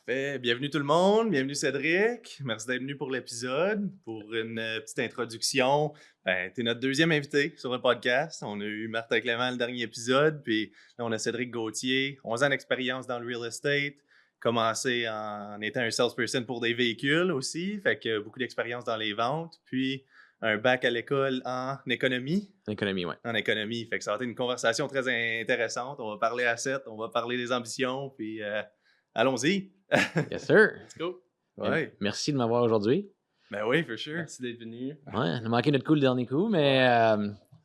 Parfait. Bienvenue tout le monde. Bienvenue Cédric. Merci d'être venu pour l'épisode. Pour une petite introduction, tu es notre deuxième invité sur le podcast. On a eu Martin Clément le dernier épisode, puis là, on a Cédric Gauthier, 11 ans d'expérience dans le real estate, commencé en étant un salesperson pour des véhicules aussi, fait que beaucoup d'expérience dans les ventes, puis un bac à l'école en économie. L'économie, oui. En économie, fait que ça va être une conversation très intéressante. On va parler assets, on va parler des ambitions, puis allons-y. Yes, sir. Let's go. Ben, Ouais. merci de m'avoir aujourd'hui. Ben oui, for sure. Merci d'être venu. Ouais, on a manqué notre coup le dernier coup, mais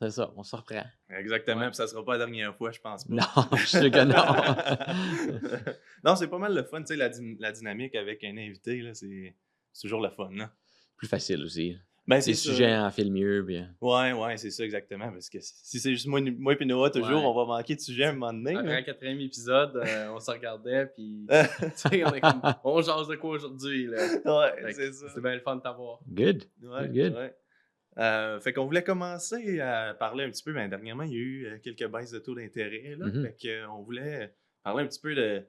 c'est ça, on se reprend. Exactement, Ouais. puis ça sera pas la dernière fois, je pense pas. Non, je suis sûr que non. Non, c'est pas mal le fun, tu sais, la dynamique avec un invité, là, c'est toujours le fun, là. Plus facile aussi. Ben, Les c'est ça. sujets en filent mieux. Puis... Ouais, c'est ça, exactement, parce que si c'est juste moi et Noah, toujours, Ouais. on va manquer de sujets à un moment donné. Après là. le quatrième épisode, on se regardait, puis tu sais, on est comme, on jase de quoi aujourd'hui, là. Ouais, Fait c'est que ça. C'est bien le fun de t'avoir. Good. Ouais, Good. ouais. Fait qu'on voulait commencer à parler un petit peu, dernièrement, il y a eu quelques baisses de taux d'intérêt, là. Mhm. Fait qu'on voulait parler un petit peu de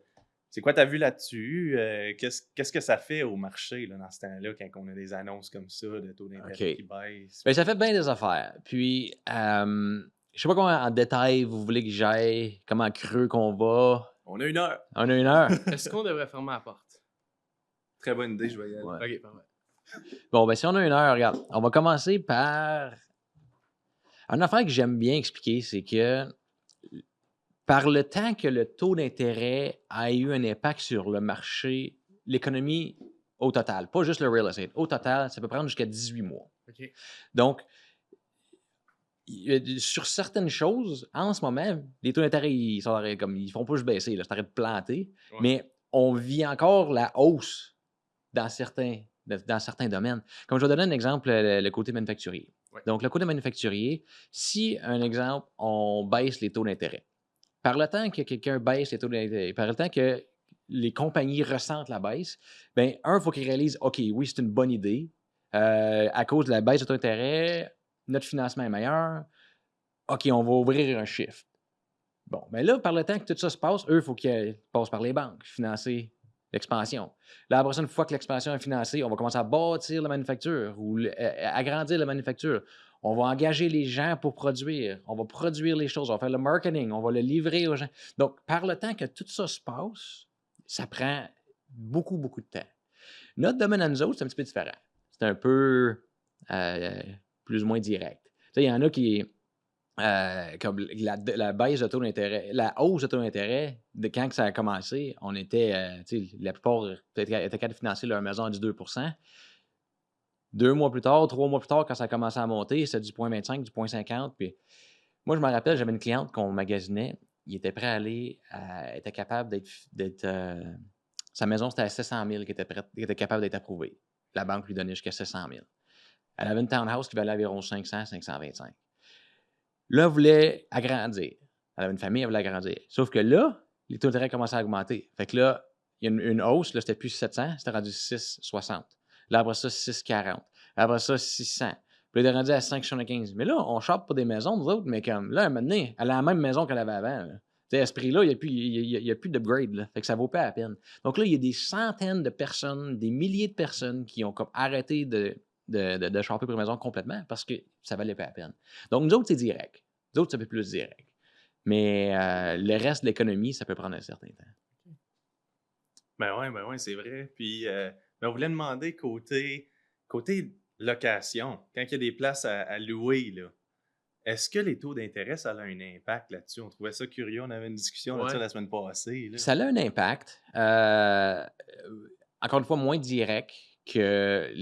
c'est quoi ta vue là-dessus? Qu'est-ce que ça fait au marché là, dans ce temps-là quand on a des annonces comme ça de taux d'intérêt OK. qui baissent? Ben, ça fait bien des affaires. Puis, je sais pas comment en détail vous voulez que j'aille, comment creux qu'on va. On a une heure. On a une heure. Est-ce qu'on devrait fermer la porte? Très bonne idée, je vais y aller. Ouais. Ok, parfait. Bon, ben si on a une heure, regarde, on va commencer par... Une affaire que j'aime bien expliquer, c'est que par le temps que le taux d'intérêt a eu un impact sur le marché, l'économie au total, pas juste le real estate, au total, ça peut prendre jusqu'à 18 mois. Ok. Donc, sur certaines choses, en ce moment, les taux d'intérêt, ils font pas juste baisser, là, c'est arrêté de planter, Ouais. mais on vit encore la hausse dans certains domaines. Comme je vais donner un exemple, le côté manufacturier. Ouais. Donc, le côté manufacturier, si, un exemple, on baisse les taux d'intérêt, par le temps que quelqu'un baisse les taux d'intérêt, par le temps que les compagnies ressentent la baisse, bien, il faut qu'ils réalisent, OK, oui, c'est une bonne idée. À cause de la baisse de taux d'intérêt, notre financement est meilleur. OK, on va ouvrir un shift. Bon, mais là, par le temps que tout ça se passe, eux, il faut qu'ils passent par les banques, financer l'expansion. Là, après ça, une fois que l'expansion est financée, on va commencer à bâtir la manufacture ou agrandir la manufacture. On va engager les gens pour produire. On va produire les choses. On va faire le marketing. On va le livrer aux gens. Donc, par le temps que tout ça se passe, ça prend beaucoup, beaucoup de temps. Notre domaine à nous autres, c'est un petit peu différent. C'est un peu plus ou moins direct. Tu sais, il y en a qui... comme la baisse de taux d'intérêt, la hausse de taux d'intérêt, de quand que ça a commencé, on était, la plupart étaient capables de financer leur maison à du 2 2 mois plus tard, 3 mois plus tard, quand ça a commencé à monter, c'était du 0,25, du 0,50. Puis moi, je me rappelle, j'avais une cliente qu'on magasinait, il était prêt à aller, était capable d'être sa maison, c'était à 700 000 qui était capable d'être approuvée. La banque lui donnait jusqu'à 700 000. Elle avait une townhouse qui valait environ 500, 525. Là, elle voulait agrandir. Elle avait une famille, elle voulait agrandir. Sauf que là, les taux d'intérêt commençaient à augmenter. Fait que là, il y a une hausse. Là, c'était plus 700, c'était rendu 660. Là, après ça, 640. Après ça, 600. Puis là, il est rendu à 575. Mais là, on chope pas des maisons, nous autres, mais comme là, un moment donné, elle a la même maison qu'elle avait avant. Là. À ce prix-là, il n'y a plus d'upgrade. Là. Fait que ça vaut pas la peine. Donc là, il y a des centaines de personnes, des milliers de personnes qui ont comme arrêté de shopper pour une maison complètement parce que ça valait pas la peine. Donc, nous autres, c'est direct. Nous autres, ça fait plus direct. Mais le reste de l'économie, ça peut prendre un certain temps. Ben ouais, c'est vrai. Puis, on voulait demander côté location, quand il y a des places à louer, là, est-ce que les taux d'intérêt, ça a un impact là-dessus? On trouvait ça curieux, on avait une discussion là-dessus Ouais. la semaine passée. Là. Ça a un impact. Encore une fois, moins direct que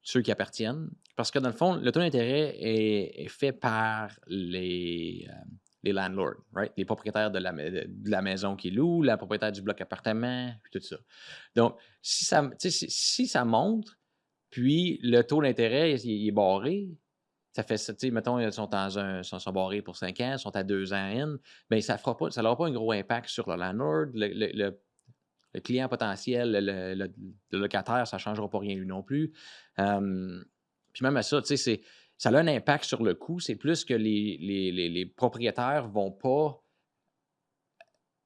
ceux qui appartiennent. Parce que dans le fond, le taux d'intérêt est fait par les landlords, right? Les propriétaires de la maison qui louent, la propriétaire du bloc appartement, puis tout ça. Donc, si ça monte, puis le taux d'intérêt il est barré, ça fait ça, tu sais, mettons, ils sont barrés pour 5 ans, ils sont à 2 ans in, bien, ça n'aura pas un gros impact sur le landlord, le client potentiel, le locataire, ça ne changera pas rien lui non plus. Puis même à ça, tu sais, ça a un impact sur le coût. C'est plus que les propriétaires vont pas.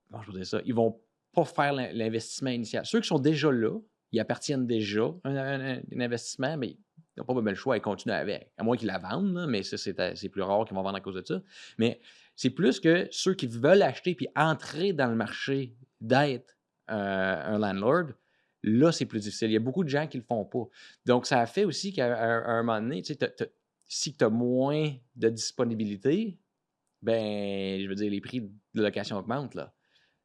Comment je veux dire ça? Ils vont pas faire l'investissement initial. Ceux qui sont déjà là, ils appartiennent déjà à un investissement, mais ils n'ont pas le choix, ils continuent avec. À moins qu'ils la vendent, là, mais ça, c'est plus rare qu'ils vont vendre à cause de ça. Mais c'est plus que ceux qui veulent acheter puis entrer dans le marché d'être un landlord, là, c'est plus difficile. Il y a beaucoup de gens qui ne le font pas. Donc, ça a fait aussi qu'à un moment donné, tu sais, si tu as moins de disponibilité, ben, je veux dire, les prix de location augmentent, là.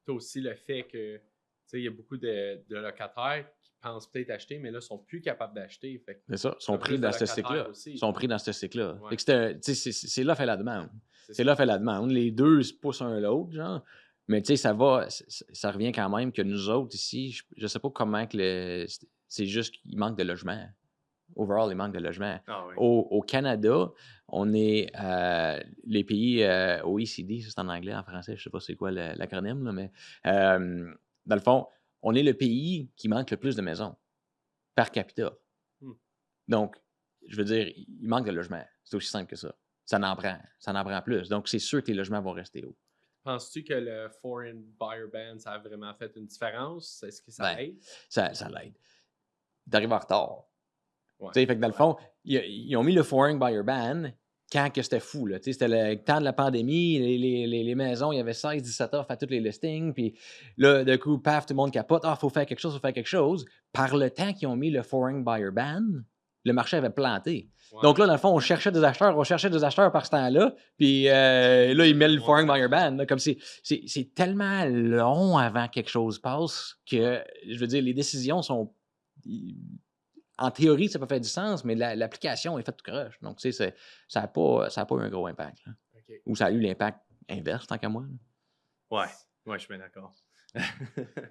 Tu as aussi le fait que, tu sais, il y a beaucoup de locataires qui pensent peut-être acheter, mais là, sont plus capables d'acheter. Fait que C'est ça, sont t'as pris plus de dans ce locataires cycle-là. aussi. Ils sont pris dans ce cycle-là. Ouais. Fait que tu sais, c'est l'offre et la demande. C'est C'est ça. l'offre et la demande. Les deux se poussent un l'autre, genre. Mais tu sais, ça revient quand même que nous autres ici, je sais pas comment que c'est juste qu'il manque de logement. Overall, il manque de logement. Ah oui. Au Canada, on est les pays OECD, ça c'est en anglais, en français, je sais pas c'est quoi l'acronyme, là, mais dans le fond, on est le pays qui manque le plus de maisons par capita. Hmm. Donc, je veux dire, il manque de logements. C'est aussi simple que ça. Ça en prend plus. Donc, c'est sûr que les logements vont rester hauts. Penses-tu que le Foreign Buyer Ban, ça a vraiment fait une différence? Est-ce que ça Ben, aide? Ça l'aide. T'arrives en retard. Ouais. Tu sais, fait que dans le fond, ils ont mis le Foreign Buyer Ban quand que c'était fou. Là. Tu sais, c'était le temps de la pandémie, les maisons, il y avait 16-17 offres à tous les listings, puis là, d'un coup, paf, tout le monde capote. Ah, faut faire quelque chose. Par le temps qu'ils ont mis le Foreign Buyer Ban, le marché avait planté. Ouais. Donc là, dans le fond, on cherchait des acheteurs par ce temps-là, puis là, ils mettent le Foreign Buyer Ban. Là, comme c'est tellement long avant que quelque chose passe que, je veux dire, les décisions sont... En théorie, ça peut faire du sens, mais l'application est faite tout croche. Donc, tu sais, ça n'a pas eu un gros impact. Là. OK. Ou ça a eu l'impact inverse, tant qu'à moi. Là. Ouais, je suis bien d'accord. Tu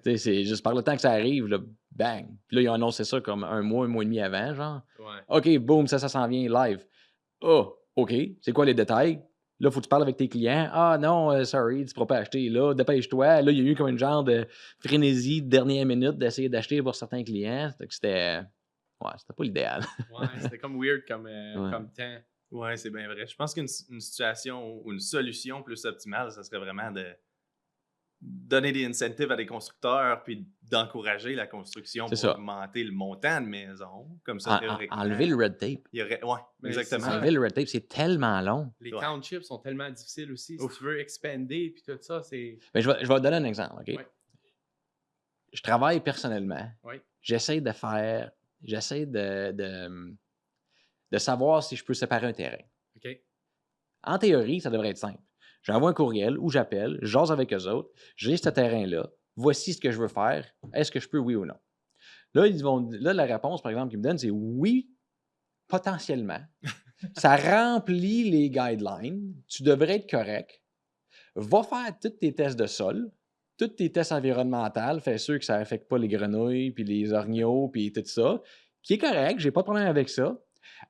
sais, c'est juste par le temps que ça arrive, là, bang. Puis là, ils ont annoncé ça comme un mois et demi avant, genre. Ouais. OK, boum, ça s'en vient live. Oh, OK, c'est quoi les détails? Là, faut que tu parles avec tes clients. Ah non, sorry, tu ne pourras pas acheter. Là, dépêche-toi. Là, il y a eu comme une genre de frénésie de dernière minute d'essayer d'acheter pour certains clients. C'était... Ouais, c'était pas l'idéal. Ouais, c'était comme weird comme temps. Ouais, c'est bien vrai. Je pense qu'une situation ou une solution plus optimale, ça serait vraiment de donner des incentives à des constructeurs puis d'encourager la construction C'est pour ça. augmenter le montant de maison. Comme ça, théoriquement. Enlever le red tape. Il y aurait... Ouais, Mais exactement. c'est ça. Enlever le red tape, c'est tellement long. Les Ouais. townships sont tellement difficiles aussi. Si Ouf. tu veux expander puis tout ça, c'est... Mais je vais te donner un exemple, OK? Ouais. Je travaille personnellement. Ouais. J'essaie de savoir si je peux séparer un terrain. OK. En théorie, ça devrait être simple. J'envoie un courriel ou j'appelle, je jase avec eux autres, j'ai ce terrain-là, voici ce que je veux faire, est-ce que je peux, oui ou non? Là, la réponse, par exemple, qu'ils me donnent, c'est oui, potentiellement. Ça remplit les guidelines, tu devrais être correct. Va faire tous tes tests de sol, tous tes tests environnementaux, fais sûr que ça n'affecte pas les grenouilles, puis les orignaux, puis tout ça, qui est correct, j'ai pas de problème avec ça.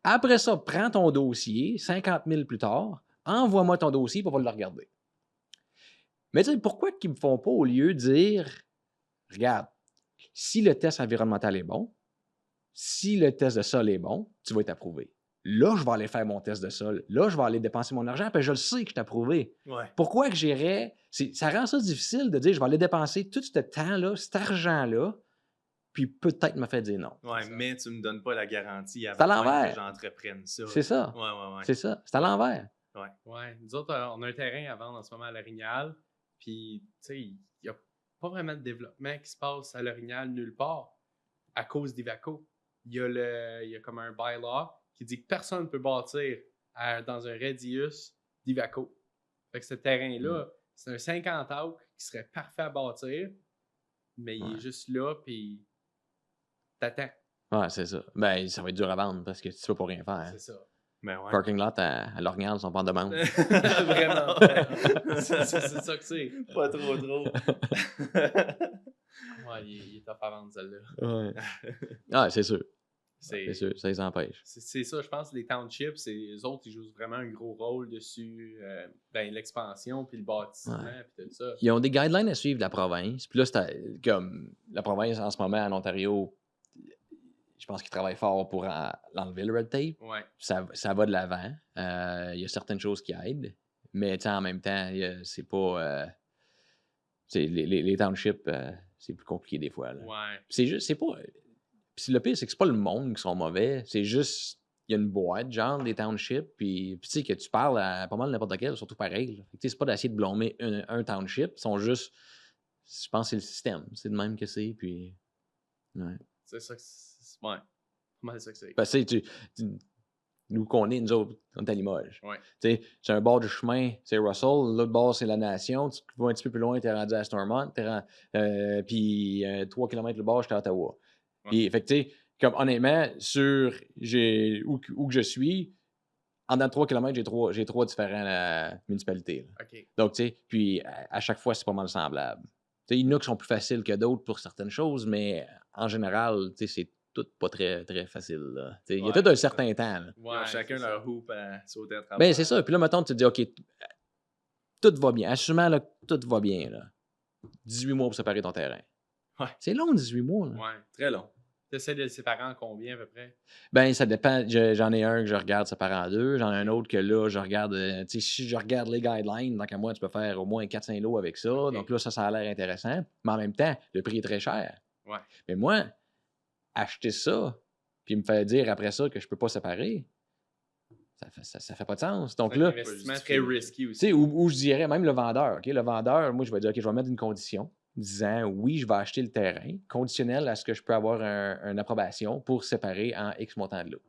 Après ça, prends ton dossier, 50 000 plus tard, envoie-moi ton dossier pour le regarder. Mais tu sais, pourquoi qu'ils ne me font pas au lieu de dire, regarde, si le test environnemental est bon, si le test de sol est bon, tu vas être approuvé. Là, je vais aller faire mon test de sol. Là, je vais aller dépenser mon argent, puis je le sais que je suis approuvé. Ouais. Pourquoi que j'irais... Ça rend ça difficile de dire, je vais aller dépenser tout ce temps-là, cet argent-là, puis peut-être me faire dire non. Ouais, mais tu me donnes pas la garantie C'est à avant même l'envers. que j'entreprenne ça. C'est ça. Ouais. C'est ça. C'est à l'envers. Ouais. Nous autres, on a un terrain à vendre en ce moment à l'Orignal. Puis, tu sais, il n'y a pas vraiment de développement qui se passe à l'Orignal nulle part à cause d'Ivaco. Il y a comme un bylaw qui dit que personne ne peut bâtir dans un radius d'Ivaco. Fait que ce terrain-là, c'est un 50 acres qui serait parfait à bâtir, mais il est juste là, puis t'attends. Ouais, c'est ça. Ben, ça va être dur à vendre parce que tu peux pas rien faire. C'est ça. Mais ouais. Parking lot à l'Orignal, ils sont pas en demande. Vraiment. C'est ça que c'est. Pas trop. Ouais, il est top à vendre, celle-là. Ouais. Ah, c'est sûr. C'est C'est sûr, ça les empêche. C'est ça, je pense, les townships, les autres, ils jouent vraiment un gros rôle dessus, dans l'expansion, puis le bâtiment, puis tout ça. Ils ont des guidelines à suivre de la province. Puis là, comme la province en ce moment en Ontario, je pense qu'ils travaillent fort pour l'enlever le red tape. Ouais. Ça va de l'avant. Il y a certaines choses qui aident. Mais en même temps, c'est pas. Les townships, c'est plus compliqué des fois. Là. Ouais. Puis c'est juste, c'est pas. Puis le pire, c'est que c'est pas le monde qui sont mauvais. C'est juste, il y a une boîte, genre, des townships. Puis tu sais, que tu parles à pas mal n'importe quel, surtout pareil. Là. Fait que, tu sais, c'est pas d'essayer de blâmer un township. Ils sont juste. Je pense que c'est le système. C'est de même que c'est. Puis. Ouais. C'est ça que c'est. Ouais. Comment c'est ça que c'est? Parce que nous qu'on est, nous autres, on est à Limoges. Ouais. Tu sais, c'est un bord du chemin, c'est Russell, l'autre bord, c'est la Nation. Tu vas un petit peu plus loin, t'es rendu à Stormont, puis 3 km le bord, j'étais à Ottawa. Ouais. Puis, fait que, tu sais, comme honnêtement, où que je suis, en dedans de 3 km, j'ai trois différentes municipalités. Là. OK. Donc, tu sais, puis à chaque fois, c'est pas mal semblable. Tu sais, il y en a qui sont plus faciles que d'autres pour certaines choses, mais en général, tu sais, c'est tout pas très, très facile. Là. Tu sais, il y a Ouais, tout un c'est ça. certain temps. Là. Ils ont chacun leur hoop à sauter à travers. Ben, c'est ça. Puis là, mettons, tu te dis, OK, tout va bien. Assurément, là, tout va bien. Là. 18 mois pour séparer ton terrain. Ouais. C'est long, 18 mois. Là. Ouais. Très long. Tu essaies de le séparer en combien à peu près? Ben, ça dépend. J'en ai un que je regarde séparé en deux. J'en ai un autre que là, je regarde. Tu sais, si je regarde les guidelines, donc à moi, tu peux faire au moins 4-5 lots avec ça. OK. Donc là, ça a l'air intéressant. Mais en même temps, le prix est très cher. Ouais. Mais moi, acheter ça, puis me faire dire après ça que je peux pas séparer, ça fait pas de sens. Donc C'est un là, investissement très risky tu aussi. sais, où je dirais même le vendeur. OK? Le vendeur, moi, je vais dire, OK, je vais mettre une condition disant, oui, je vais acheter le terrain, conditionnel à ce que je peux avoir une approbation pour séparer en X montant de l'eau.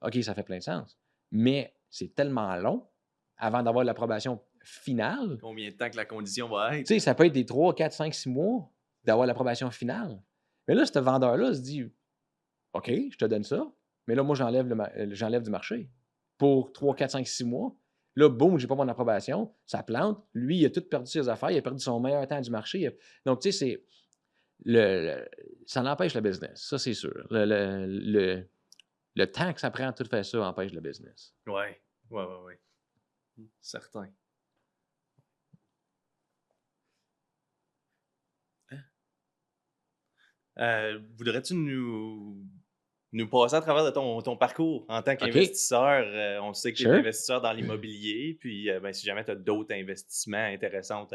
OK, ça fait plein de sens. Mais c'est tellement long avant d'avoir l'approbation finale. Combien de temps que la condition va être? Tu sais, ça peut être des 3, 4, 5, 6 mois d'avoir l'approbation finale. Mais là, ce vendeur-là se dit, OK, je te donne ça, mais là, moi, j'enlève du marché pour 3, 4, 5, 6 mois. Là, boum, j'ai pas mon approbation, ça plante. Lui, il a tout perdu ses affaires, il a perdu son meilleur temps du marché. Donc, tu sais, ça empêche le business, ça, c'est sûr. Le temps que ça prend tout faire ça empêche le business. Ouais. Certain. Voudrais-tu nous passer à travers de ton parcours en tant qu'investisseur? On sait que tu es investisseur dans l'immobilier, puis ben, si jamais tu as d'autres investissements intéressants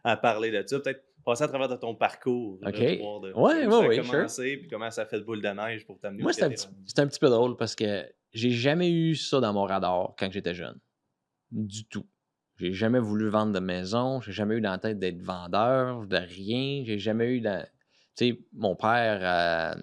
à parler de ça, peut-être passer à travers de ton parcours. OK. Là, pour voir de Ouais, où ça a ouais, commencé, puis comment ça fait de boule de neige pour t'amener Moi, où c'est un petit peu drôle parce que j'ai jamais eu ça dans mon radar quand j'étais jeune. Du tout. J'ai jamais voulu vendre de maison, j'ai jamais eu dans la tête d'être vendeur, de rien. J'ai jamais eu dans. Tu sais, mon père,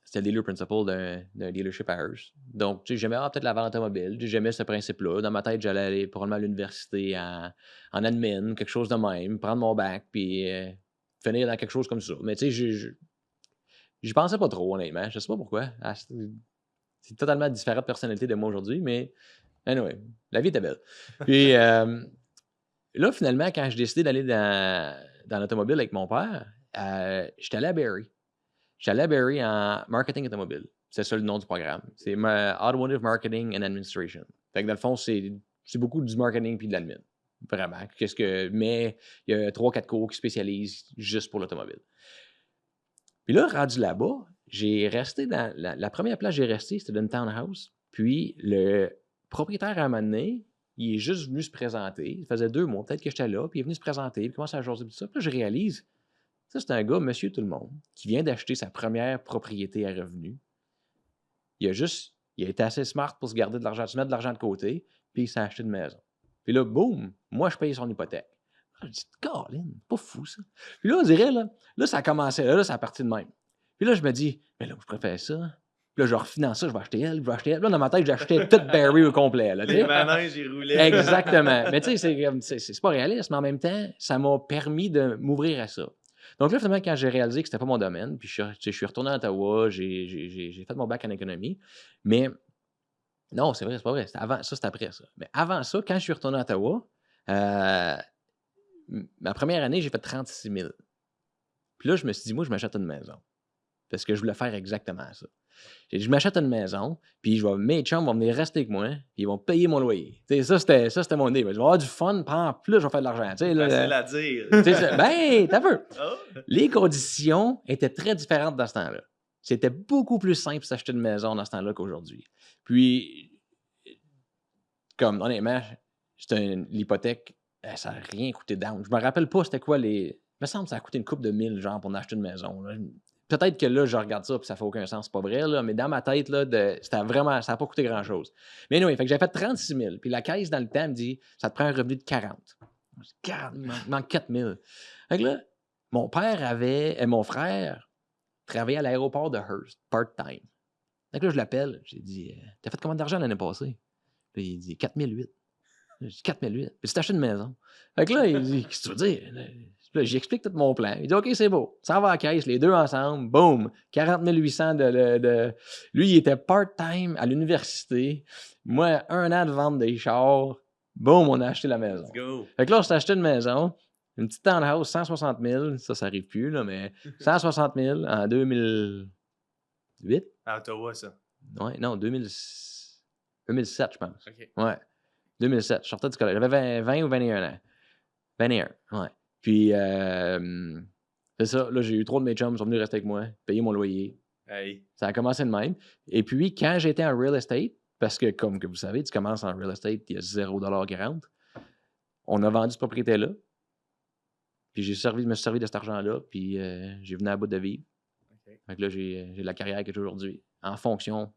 c'était le dealer principal d'un dealership à Hearst. Donc, tu sais, j'aimais peut-être la vente automobile. J'aimais ce principe-là. Dans ma tête, j'allais aller probablement à l'université en admin, quelque chose de même, prendre mon bac, puis finir dans quelque chose comme ça. Mais tu sais, j'y pensais pas trop, honnêtement. Je sais pas pourquoi. C'est totalement différente de personnalité de moi aujourd'hui, mais anyway, la vie était belle. Puis là, finalement, quand j'ai décidé d'aller dans l'automobile avec mon père, j'étais allé à Barrie. J'étais allé à Barrie en marketing automobile. C'est ça le nom du programme. C'est Automotive Marketing and Administration. Fait que dans le fond, c'est beaucoup du marketing puis de l'admin. Vraiment. Mais il y a 3-4 cours qui spécialisent juste pour l'automobile. Puis là, rendu là-bas, j'ai resté dans la première place que j'ai resté, c'était dans une townhouse. Puis le propriétaire, à un moment donné, il est juste venu se présenter. Ça faisait 2 mois, peut-être que j'étais là, puis il est venu se présenter, puis il commence à jaser tout ça. Puis là, je réalise, ça, c'est un gars, monsieur tout le monde, qui vient d'acheter sa première propriété à revenu. Il a été assez smart pour se garder de l'argent, se mettre de l'argent de côté, puis il s'est acheté une maison. Puis là, boum, moi, je paye son hypothèque. Je dis, Colin, pas fou, ça. Puis là, on dirait, là, ça a commencé, là, ça a parti de même. Puis là, je me dis, mais là, je préfère ça. Puis là, je refinance ça, je vais acheter elle, je vais acheter elle. Puis là, dans ma tête, j'achetais toute Barrie au complet. Là, les manèges, j'ai roulé. Exactement. Mais tu sais, c'est pas réaliste, mais en même temps, ça m'a permis de m'ouvrir à ça. Donc là, finalement, quand j'ai réalisé que c'était pas mon domaine, puis je suis retourné à Ottawa, j'ai fait mon bac en économie, mais non, c'est vrai, c'est pas vrai. Ça, c'était après ça. Mais avant ça, quand je suis retourné à Ottawa, ma première année, j'ai fait 36 000. Puis là, je me suis dit, moi, je m'achète une maison. Parce que je voulais faire exactement ça. J'ai dit, je m'achète une maison, puis mes chums vont venir rester avec moi, puis ils vont payer mon loyer. T'sais, ça, c'était mon idée. Je vais avoir du fun, puis en plus, je vais faire de l'argent. C'est facile à dire. Ben, t'as vu. Oh. Les conditions étaient très différentes dans ce temps-là. C'était beaucoup plus simple de s'acheter une maison dans ce temps-là qu'aujourd'hui. Puis, honnêtement, l'hypothèque, ça n'a rien coûté down. Je me rappelle pas c'était quoi me semble que ça a coûté une couple de 1000, genre, pour en acheter une maison. Là. Peut-être que là, je regarde ça puis ça fait aucun sens, c'est pas vrai, là, mais dans ma tête, là, c'était vraiment, ça n'a pas coûté grand-chose. Mais anyway, fait que j'avais fait 36 000. Puis la caisse, dans le temps, me dit, ça te prend un revenu de 40. 40, il manque 4 000. Fait que là, mon frère travaillait à l'aéroport de Hearst, part-time. Fait que là, je l'appelle, j'ai dit, t'as fait combien d'argent l'année passée? Puis il dit, 4 008. J'ai dit, 4 008. Puis tu achètes une maison. Fait que là, il dit, qu'est-ce que tu veux dire? Puis là, j'explique tout mon plan. Il dit, OK, c'est beau. Ça va à la caisse, les deux ensemble. Boum. 40 800 de... Lui, il était part-time à l'université. Moi, 1 an de vente des chars. Boum, on a acheté la maison. Let's go. Fait que là, on s'est acheté une maison. Une petite townhouse, 160 000. Ça arrive plus, là, mais 160 000 en 2008. À Ottawa, ça. Ouais, non, 2007, je pense. OK. Ouais. 2007, je sortais du collège. J'avais 20 ou 21 ans. 21, ouais. Puis, c'est ça. Là, j'ai eu 3 de mes chums qui sont venus rester avec moi, payer mon loyer. Hey. Ça a commencé de même. Et puis, quand j'étais en real estate, parce que, comme que vous savez, tu commences en real estate, il y a 0$ qui rentre. On a vendu cette propriété-là. Puis, je me suis servi de cet argent-là. Puis, j'ai venu à bout de vivre. OK. Fait que là, j'ai la carrière que j'ai aujourd'hui, en fonction,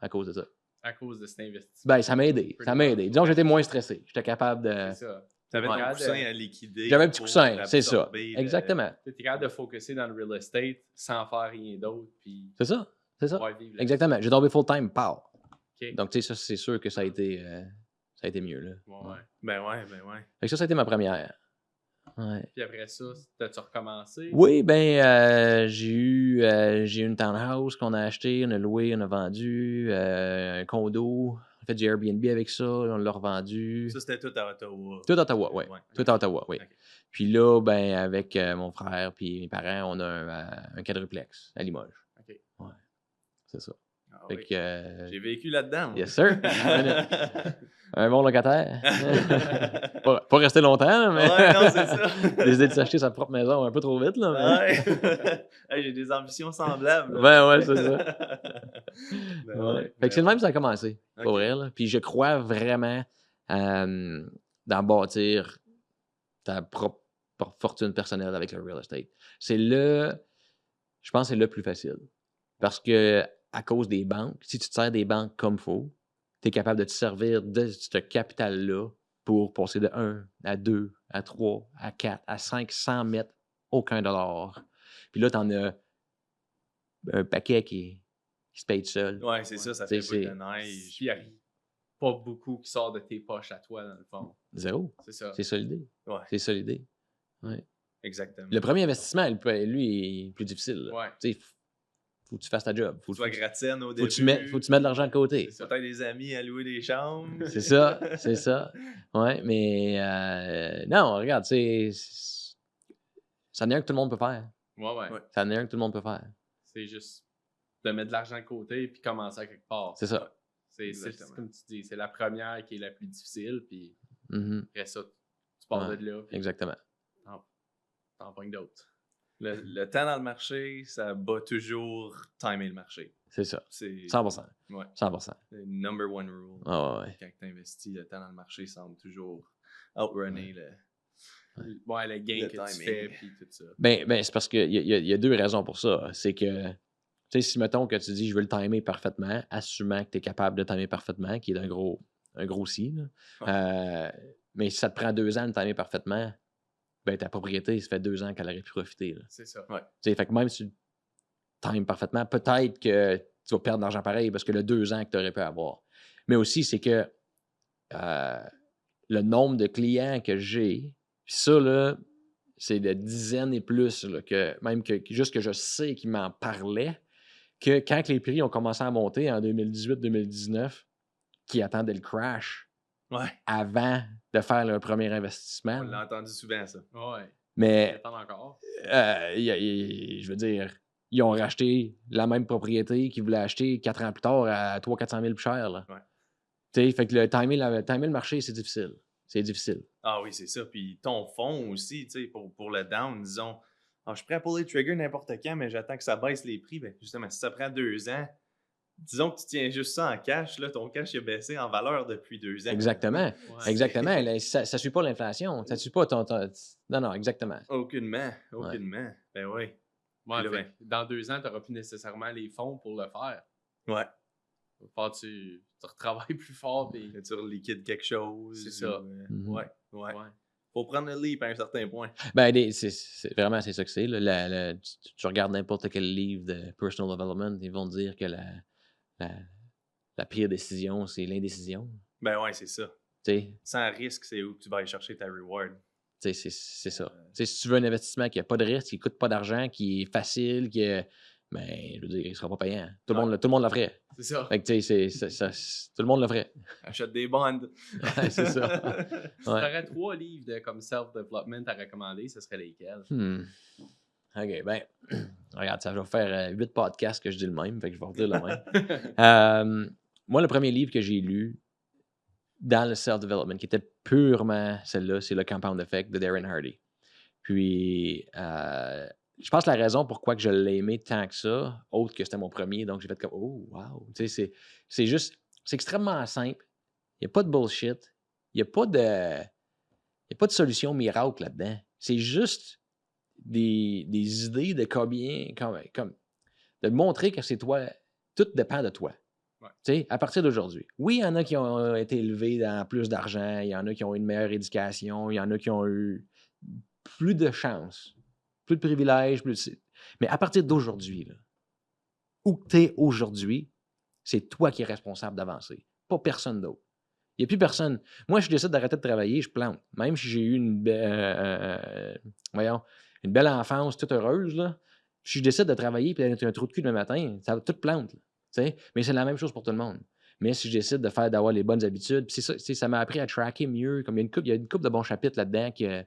à cause de ça. À cause de cet investissement. Ben, ça m'a aidé. Ça m'a aidé. Disons que j'étais moins stressé. J'étais capable de. C'est ça. T'avais Ouais. ton coussin à liquider. J'avais un petit pour coussin, c'est ça. absorber Exactement. Tu es capable de focuser dans le real estate sans faire rien d'autre. Puis C'est ça. C'est ça. pouvoir vivre là-dessus. Exactement. J'ai tombé full-time, pow. OK. Donc, tu sais, ça, c'est sûr que ça a été mieux, là. Ouais. Ben ouais. Fait que ça a été ma première. Ouais. Puis après ça, t'as-tu recommencé? Oui, ben, j'ai eu une townhouse qu'on a acheté, on a loué, on a vendu, un condo, on a fait du Airbnb avec ça, on l'a revendu. Ça, c'était tout à Ottawa. Tout à Ottawa, oui. Ouais. Tout à Ottawa, oui. OK. Puis là, ben, avec mon frère puis mes parents, on a un quadruplex à Limoges. OK. Ouais. C'est ça. Ah Fait oui. que, J'ai vécu là-dedans. moi. yes, sir. Un bon locataire. pas rester longtemps, mais. Ouais, non, c'est ça. Décider de s'acheter sa propre maison un peu trop vite, là. Mais... Ouais. Hey, j'ai des ambitions semblables. Ouais, c'est ça. Ben Ouais. ouais. Fait que c'est le même que ça a commencé, Ok. pour vrai. Là. Puis je crois vraiment dans bâtir ta propre fortune personnelle avec le real estate. Je pense que c'est le plus facile. Parce que à cause des banques, si tu te sers des banques comme il faut, tu es capable de te servir de ce capital-là pour passer de 1 à 2, à 3, à 4, à 5, sans mettre aucun dollar. Puis là, tu en as un paquet qui se paye tout seul. Ouais, c'est ça, ça C'est- fait boule de c'est- neige. Puis il n'y a pas beaucoup qui sort de tes poches à toi, dans le fond. Zéro. C'est ça. C'est solidé. Ouais, C'est solidé. Ouais. exactement. Le premier investissement, lui, est plus difficile. Là. Ouais. Tu sais, faut que tu fasses ta job. Faut Tu sois gratienne au que début. tu mettes de l'argent de côté. C'est ça. Peut-être des amis à louer des chambres. C'est ça, c'est ça. Ouais, mais non, regarde, ça n'est un que tout le monde peut faire. Ouais. Ouais. Ça n'est un que tout le monde peut faire. C'est juste de mettre de l'argent de côté puis commencer à quelque part. C'est ça. C'est Exactement. comme tu dis, c'est la première qui est la plus difficile. Puis Mhm, après ça, tu pars Ouais, de là. Puis exactement. t'en pognes d'autres. Le temps dans le marché, ça bat toujours timer le marché. C'est ça. C'est 100%. Ouais. 100%. le number one rule. Ah ouais. Quand tu investis, le temps dans le marché semble toujours outrunner le Ouais, le gain Le que tu timing. fais puis tout ça. Ben c'est parce qu'il y a deux raisons pour ça. C'est que, tu sais, si mettons que tu dis je veux le timer parfaitement, assumant que tu es capable de timer parfaitement, qui est un gros si, là. Mais si ça te prend 2 ans de timer parfaitement, ben ta propriété, ça fait 2 ans qu'elle aurait pu profiter. Là. C'est ça. Ouais. Tu sais, fait que même si tu times parfaitement, peut-être que tu vas perdre de l'argent pareil parce que le 2 ans que tu aurais pu avoir. Mais aussi, c'est que le nombre de clients que j'ai, puis ça, là, c'est de dizaines et plus, là, juste que je sais qu'ils m'en parlaient, que quand les prix ont commencé à monter en 2018-2019, qui attendaient le crash Ouais. avant de faire leur premier investissement. On l'a entendu souvent, ça. Ouais. Mais Attends encore. je veux dire, ils ont racheté la même propriété qu'ils voulaient acheter 4 ans plus tard à 300-400 000 plus cher. Là. Ouais. Tu sais, fait que timer le marché, c'est difficile. C'est difficile. Ah oui, c'est ça. Puis ton fond aussi, tu sais, pour le down, disons, je suis prêt à puller le trigger n'importe quand, mais j'attends que ça baisse les prix. Ben, justement, si ça prend 2 ans, disons que tu tiens juste ça en cash, là, ton cash il a baissé en valeur depuis 2 ans. Exactement. Ouais. Exactement. Ça ne suit pas l'inflation. Ça ne suit pas Non, non, exactement. Aucunement. Ben oui. Ouais, Puis là, fait que dans 2 ans, tu n'auras plus nécessairement les fonds pour le faire. Ouais. Il va falloir que tu retravailles plus fort. Puis... Que tu reliquides quelque chose. C'est ça. Ouais. Ouais. Faut prendre le leap à un certain point. Ben, vraiment, c'est ça que c'est. Là. Tu regardes n'importe quel livre de personal development, ils vont te dire que la pire décision, c'est l'indécision. Ben ouais, c'est ça. T'sais, Sans risque, c'est où que tu vas aller chercher ta reward. c'est ça. Si tu veux un investissement qui n'a pas de risque, qui ne coûte pas d'argent, qui est facile, ben, je veux dire, il ne sera pas payant. Tout le monde le ferait. C'est ça. Fait que, tu sais, tout le monde le ferait. Achète des bonds. Ouais, c'est ça. Si tu aurais 3 livres de comme self-development à recommander, ce serait lesquels? OK, ben, regarde, ça va faire 8 podcasts que je dis le même, fait que je vais redire le même. Moi, le premier livre que j'ai lu dans le self-development, qui était purement celle-là, c'est le Compound Effect de Darren Hardy. Puis, je pense que la raison pourquoi que je l'ai aimé tant que ça, autre que c'était mon premier, donc j'ai fait comme « Oh, wow! » Tu sais, c'est juste, c'est extrêmement simple. Il n'y a pas de bullshit. Il n'y a pas de solution miracle là-dedans. C'est juste des idées de comme de montrer que c'est toi, tout dépend de toi. Ouais. Tu sais, à partir d'aujourd'hui. Oui, il y en a qui ont été élevés dans plus d'argent, il y en a qui ont eu une meilleure éducation, il y en a qui ont eu plus de chance, plus de privilèges, mais à partir d'aujourd'hui, là, où tu es aujourd'hui, c'est toi qui es responsable d'avancer, pas personne d'autre. Il n'y a plus personne. Moi, je décide d'arrêter de travailler, je plante. Même si j'ai eu une belle enfance toute heureuse, là, si je décide de travailler et d'être un trou de cul demain matin, ça va tout plante. Là, mais c'est la même chose pour tout le monde. Mais si je décide d'avoir les bonnes habitudes, c'est ça, ça m'a appris à tracker mieux. Comme il y a une couple de bons chapitres là-dedans que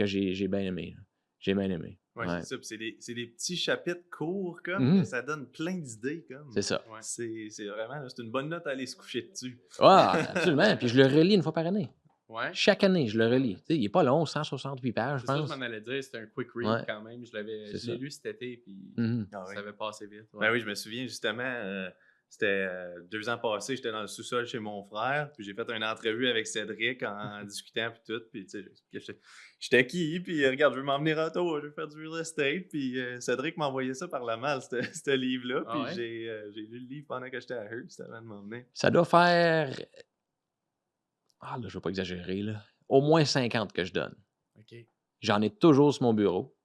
j'ai bien aimé. J'ai bien aimé. Ouais, Ouais. c'est ça. Puis c'est des petits chapitres courts, comme, mais ça donne plein d'idées, comme. C'est ça. Ouais. C'est vraiment, là, c'est une bonne note à aller se coucher dessus. Ah, absolument. Puis je le relis une fois par année. Ouais. Chaque année, je le relis. Tu sais, il n'est pas long, 168 pages, je C'est ça que pense. je m'en allais dire, c'était un quick read Ouais. quand même. Je C'est l'ai lu cet été, puis Ah oui. ça avait passé vite. Ouais. Ben oui, je me souviens justement, c'était 2 ans passés, j'étais dans le sous-sol chez mon frère, puis j'ai fait une entrevue avec Cédric en discutant, puis tout, puis tu sais, j'étais qui, puis regarde, je veux m'en venir à Ottawa, je veux faire du real estate, puis Cédric m'a envoyé ça par la malle, ce livre-là, puis Ah ouais? j'ai lu le livre pendant que j'étais à Hearst avant de m'emmener. Ça doit faire. Ah, là, je ne vais pas exagérer, là. Au moins 50 que je donne. OK. J'en ai toujours sur mon bureau.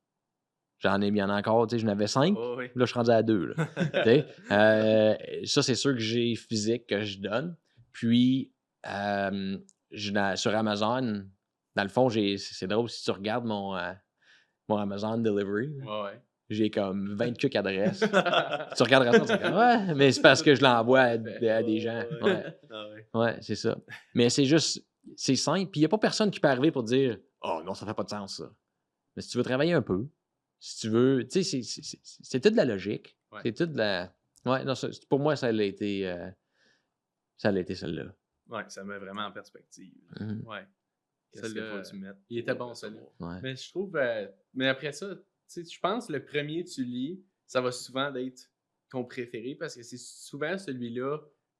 Il y en a encore, tu sais, j'en avais 5. Oh, oui. Là, je suis rendu à 2. Là. Ça, c'est sûr que j'ai physique que je donne. Puis, sur Amazon, dans le fond, c'est drôle, si tu regardes mon Amazon Delivery, Ouais. j'ai comme 20 cucs adresses. Tu regarderas ça, tu comme, ouais, mais c'est parce que je l'envoie à des gens. Ouais, Ah ouais. ouais, c'est ça. Mais c'est juste, c'est simple. Puis il n'y a pas personne qui peut arriver pour dire « Oh non, ça fait pas de sens, ça. » Mais si tu veux travailler un peu, si tu veux, tu sais, c'est toute de la logique. Ouais. C'est toute de la... Ouais, non, pour moi, ça l'a été celle-là. Ouais, ça met vraiment en perspective. Mhm. Ouais. Qu'est-ce qu'il faut que tu mettes? Il était bon, celui-là. Ouais. Mais je trouve... mais après ça, tu sais, je pense que le premier que tu lis, ça va souvent être ton préféré parce que c'est souvent celui-là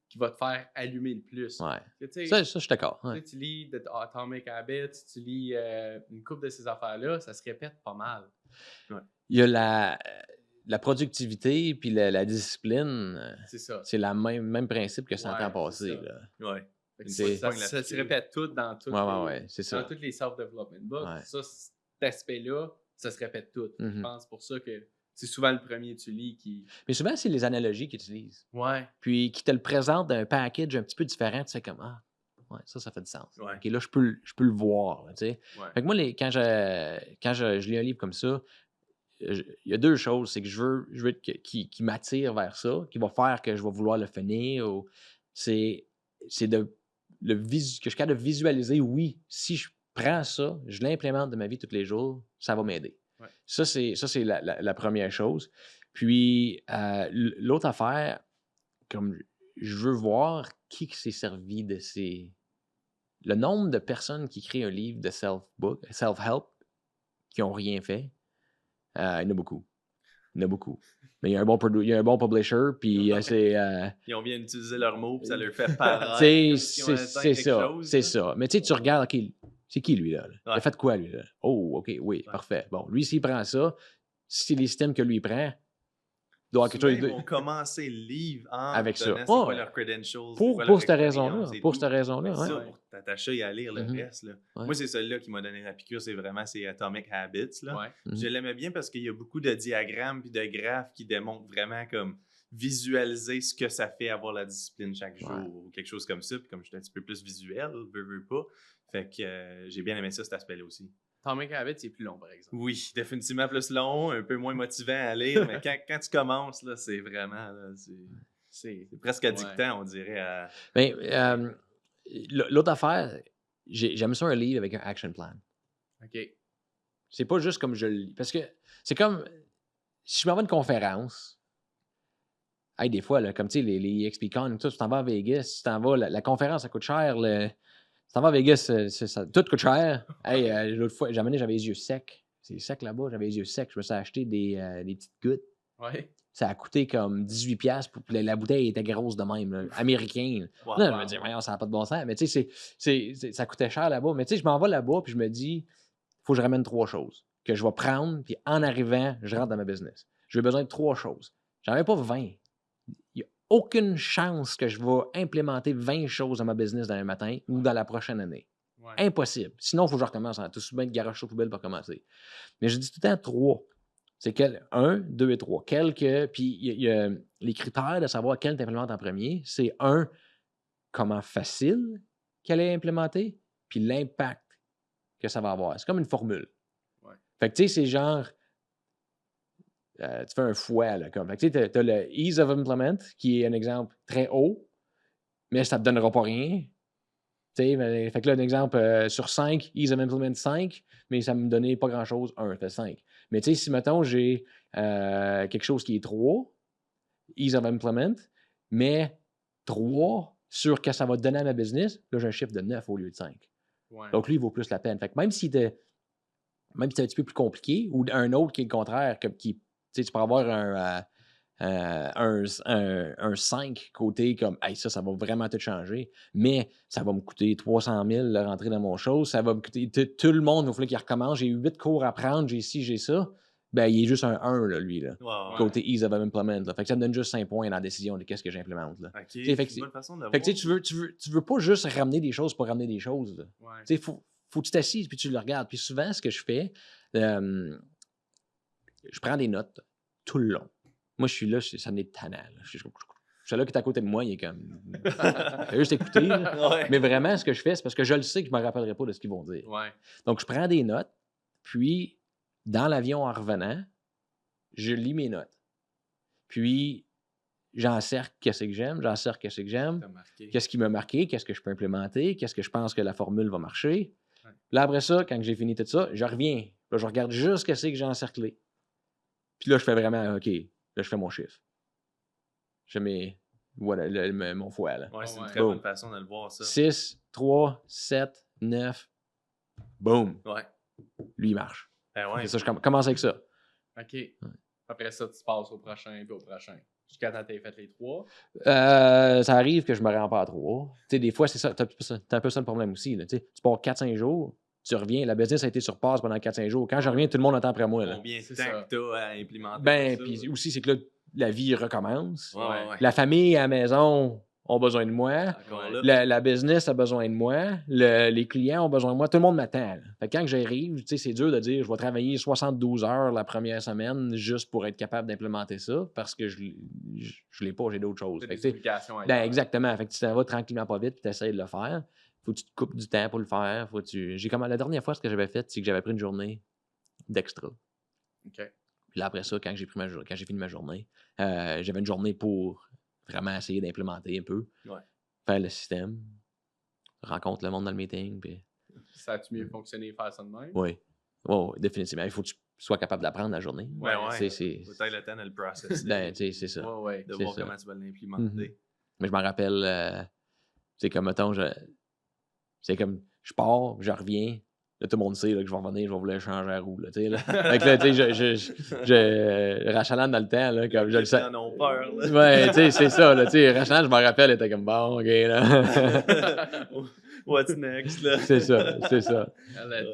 qui va te faire allumer le plus. Ouais. Tu sais, Ça, je suis d'accord. Ouais. tu lis The Atomic Habits, tu lis une couple de ces affaires-là, ça se répète pas mal. Ouais. Il y a la productivité puis la discipline. C'est ça. C'est le même principe que 100 Ouais, ans passés. c'est ça. Là. Ouais. Fait que C'est- ça se répète tout dans toutes Ouais, c'est ça. dans toutes les self-development books. Ouais. Ça, cet aspect-là, ça se répète tout. Je Mhm. pense pour ça que c'est souvent le premier que tu lis qui... Mais souvent, c'est les analogies qu'ils utilisent. Ouais. Puis qui te le présentent d'un package un petit peu différent. Tu sais, comme, ah, ouais, ça fait du sens. Ouais. OK, là, je peux le voir. Là, tu sais. Ouais. Fait que moi, quand je lis un livre comme ça, il y a 2 choses. C'est que je veux qui m'attire vers ça, qui va faire que je vais vouloir le finir. C'est que je suis capable de visualiser, oui, si je prends ça, je l'implémente dans ma vie tous les jours, ça va m'aider. Ouais. Ça, c'est la première chose. Puis, l'autre affaire, comme je veux voir qui s'est servi de ces... Le nombre de personnes qui créent un livre de self-help qui n'ont rien fait, il y en a beaucoup. Il y en a beaucoup. Mais il y a un bon publisher, puis c'est... Ils ont bien utilisé leurs mots, puis ça leur fait paraître c'est comme s'ils ont atteint quelque ça, chose, c'est là. ça. Mais tu sais, tu regardes, OK, c'est qui lui, là? Il a Ouais. fait quoi, lui, là? Oh, OK, oui, parfait. Bon, lui, s'il prend ça, si les systèmes que lui prend, il doit avoir quelque Souvent, chose ils vont commencer le livre en avec ça. donnant c'est quoi leurs credentials, c'est quoi leur Pour cette expérience raison-là. et Pour tout. cette raison-là, Fait que ouais. ça, pour t'attacher à lire le reste, là. Ouais. Moi, c'est celui-là qui m'a donné la piqûre, c'est Atomic Habits, là. Ouais. Je l'aimais bien parce qu'il y a beaucoup de diagrammes puis de graphes qui démontrent vraiment comme visualiser ce que ça fait avoir la discipline chaque jour ou quelque chose comme ça. Puis comme je suis un petit peu plus visuel, veux pas. Fait que j'ai bien aimé ça, cet aspect-là aussi. Atomic Habits, c'est plus long, par exemple. Oui, définitivement plus long, un peu moins motivant à lire, mais quand tu commences, là, c'est vraiment... Là, c'est presque addictant, on dirait. Ben, l'autre affaire, j'aime ça un livre avec un action plan. OK. C'est pas juste comme je le lis. Parce que c'est comme... Si je m'en vais à une conférence... Hey, des fois, là, comme tu sais, les EXPCon, tu t'en vas à Vegas, tu t'en vas... La conférence, ça coûte cher. Tu t'en vas à Vegas, tout coûte cher. Hey, l'autre fois, j'avais les yeux secs. C'est sec là-bas, j'avais les yeux secs. Je me suis acheté des petites gouttes. Ouais. Ça a coûté comme 18$. La bouteille était grosse de même, là, américaine. Wow. Là, je me dis, voyons, ça n'a pas de bon sens. Mais tu sais, ça coûtait cher là-bas. Mais tu sais, je m'en vais là-bas, puis je me dis, il faut que je ramène 3 choses que je vais prendre, puis en arrivant, je rentre dans ma business. J'ai besoin de 3 choses. J'en avais pas 20. Il n'y a aucune chance que je vais implémenter 20 choses dans ma business dans le matin ou dans la prochaine année. Ouais. Impossible. Sinon, il faut que je recommence. Tout souvent de garage sur poubelle pour commencer. Mais je dis tout le temps 3. C'est 1, 2 et 3. Puis il y a les critères de savoir quel tu implémentes en premier. C'est 1, comment facile qu'elle est implémentée, puis l'impact que ça va avoir. C'est comme une formule. Ouais. Fait que tu sais, c'est genre, tu fais un fouet, là, comme. Fait que tu sais, tu as le ease of implement, qui est un exemple très haut, mais ça ne te donnera pas rien. Fait que là, un exemple sur 5, ease of implement 5, mais ça ne me donnait pas grand-chose, 1, fait 5. Mais tu sais, si, mettons, j'ai quelque chose qui est 3, ease of implement, mais 3 sur que ça va donner à ma business, là, j'ai un chiffre de 9 au lieu de 5. Ouais. Donc, lui, il vaut plus la peine. Fait que même si c'est un petit peu plus compliqué, ou un autre qui est le contraire, tu peux avoir un 5 côté comme hey, ça va vraiment tout changer, mais ça va me coûter 300 000 de rentrer dans mon chose, ça va me coûter tout le monde, il faut qu'il recommence, j'ai 8 cours à prendre, j'ai ci, j'ai ça. Ben, il est juste un 1, là, lui, là, Wow. côté ease of implement. Là. Fait que ça me donne juste 5 points dans la décision de qu'est-ce que j'implémente. Là. OK, fait que c'est une bonne façon de le fait que voir. tu veux pas juste ramener des choses pour ramener des choses. Là. Ouais. Il faut que tu t'assises puis tu le regardes. Puis souvent, ce que je fais, je prends des notes tout le long. Moi, je suis là, ça me est tannant. Je suis là qui est à côté de moi, il est comme. Il juste écouter. Ouais. Mais vraiment, ce que je fais, c'est parce que je le sais que je ne me rappellerai pas de ce qu'ils vont dire. Ouais. Donc, je prends des notes, puis dans l'avion en revenant, je lis mes notes. Puis, j'encercle qu'est-ce que j'aime, qu'est-ce qui m'a marqué, qu'est-ce que je peux implémenter, qu'est-ce que je pense que la formule va marcher. Ouais. Là, après ça, quand j'ai fini tout ça, je reviens. Là, je regarde juste ce que j'ai encerclé. Puis là, je fais vraiment, OK, là, je fais mon chiffre. Je mets mon foie, là. Ouais, c'est une Ouais. très Boom. bonne façon de le voir, ça. 6, 3, 7, 9, boom. Ouais. Lui, il marche. Ben ouais. C'est ça, je commence avec ça. OK. Après ça, tu passes au prochain puis au prochain. Jusqu'à temps que tu aies fait les 3. Ça arrive que je me rends pas à 3. Tu sais, des fois, c'est ça. T'as un peu ça le problème aussi. Là. Tu pars 4-5 jours, tu reviens, la business a été sur passe pendant 4-5 jours. Quand je reviens, tout le monde attend après moi. Là. Combien de C'est temps ça. que tu as à implémenter Ben, ça, puis là? aussi, c'est que là, la vie recommence. Ouais. La famille à la maison ont besoin de moi. Encore là. La business a besoin de moi. Les clients ont besoin de moi. Tout le monde m'attend. Là. Fait que quand j'arrive, c'est dur de dire je vais travailler 72 heures la première semaine juste pour être capable d'implémenter ça parce que je l'ai pas, j'ai d'autres choses. C'est Fait que, des obligations ben, exactement. Fait que tu t'en vas tranquillement pas vite et tu essaies de le faire. Faut que tu te coupes du temps pour le faire. La dernière fois, ce que j'avais fait, c'est que j'avais pris une journée d'extra. OK. Puis là, après ça, quand j'ai fini ma journée, j'avais une journée pour vraiment essayer d'implémenter un peu, faire le système, rencontre le monde dans le meeting. Puis... Ça a-tu mieux fonctionné faire ça de même? Oui, définitivement. Il faut que tu sois capable d'apprendre la journée. Ouais. C'est Peut-être le temps de le processer. ben, c'est ça. Ouais. De c'est voir ça. comment tu vas l'implémenter. Mais je me rappelle, c'est comme, mettons, c'est comme, je pars, je reviens, Là, tout le monde sait là, que je vais revenir, je vais vouloir changer la roue. Là, tu sais, là. Fait que là, tu sais, Rachalan dans le temps, là, comme je le sais. Ils en ont peur, là. Ouais, tu sais, c'est ça. Là, tu sais, Rachalan, je me rappelle, était comme bon, ok, là. What's next, là? C'est ça, c'est ça.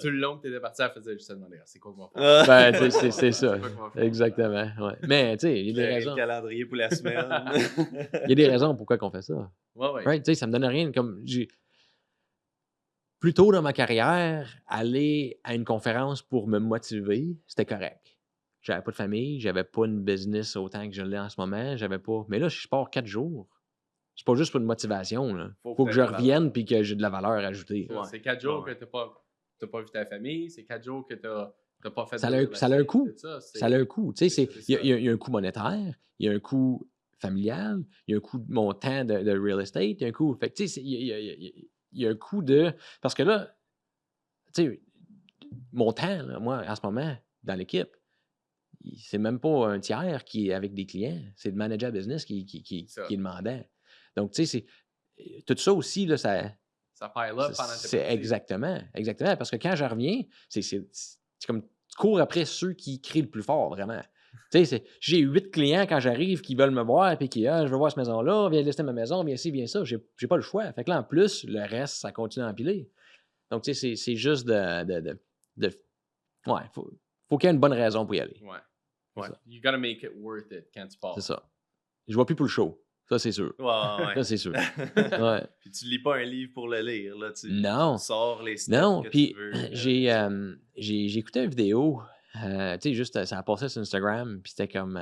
Tout le long que t'étais parti, elle faisait juste te demander c'est quoi qu'on va faire. Ben, tu sais, c'est ça. quoi qu'on va faire. Exactement. Ouais. Mais, tu sais, il y a des Le raisons. calendrier pour la semaine. Il y a des raisons pourquoi on fait ça. Ouais. Right? Tu sais, ça me donne rien. Comme plus tôt dans ma carrière, aller à une conférence pour me motiver, c'était correct. J'avais pas de famille, j'avais pas une business autant que je l'ai en ce moment, j'avais pas. Mais là, je pars 4 jours. C'est pas juste pour une motivation. Là. Faut que je revienne puis que j'ai de la valeur ajoutée. Ouais. C'est 4 jours que t'as pas vu ta famille, c'est 4 jours que t'as pas fait ça a un coût. Ça a un coût. Tu sais, il y a un coût monétaire, il y a un coût familial, il y a un coût de mon temps de real estate, il y a un coût. Fait que, tu sais, il y a un coût de. Parce que là, tu sais, mon temps, là, moi, en ce moment, dans l'équipe, c'est même pas un tiers qui est avec des clients, c'est le manager business qui est demandant. Donc, tu sais, tout ça aussi, là, ça pile up pendant c'est exactement. Parce que quand je reviens, c'est comme tu cours après ceux qui crient le plus fort, vraiment. Tu sais, j'ai 8 clients quand j'arrive qui veulent me voir et qui je veux voir cette maison-là, viens lister ma maison, viens ci, viens ça. J'ai pas le choix. Fait que là, en plus, le reste, ça continue à empiler. Donc, tu sais, c'est juste ouais, faut qu'il y ait une bonne raison pour y aller. Ouais. You gotta make it worth it quand tu pars. C'est ça. Je vois plus pour le show. Ça, c'est sûr. Ouais. Ça, c'est sûr. Ouais. Puis tu lis pas un livre pour le lire, là. Tu sors les steps que puis tu veux. j'ai écouté une vidéo, tu sais, juste, ça a passé sur Instagram, puis c'était comme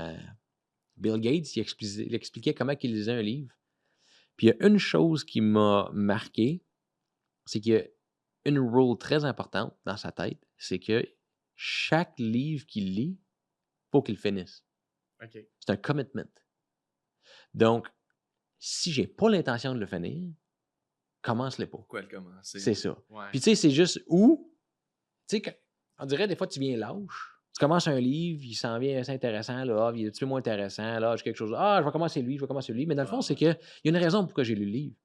Bill Gates, il expliquait comment il lisait un livre. Puis il y a une chose qui m'a marqué, c'est qu'il y a une rule très importante dans sa tête, c'est que chaque livre qu'il lit, il faut qu'il finisse. OK. C'est un commitment. Donc, si j'ai pas l'intention de le finir, commence-le pas. Pourquoi le commencer? C'est ça. Ouais. Puis tu sais, c'est juste où, tu sais, on dirait des fois tu viens lâche. Tu commences un livre, il s'en vient assez intéressant, là, il est un petit peu moins intéressant, là, j'ai quelque chose, je vais commencer lui, mais dans le fond, c'est qu'il y a une raison pourquoi j'ai lu le livre.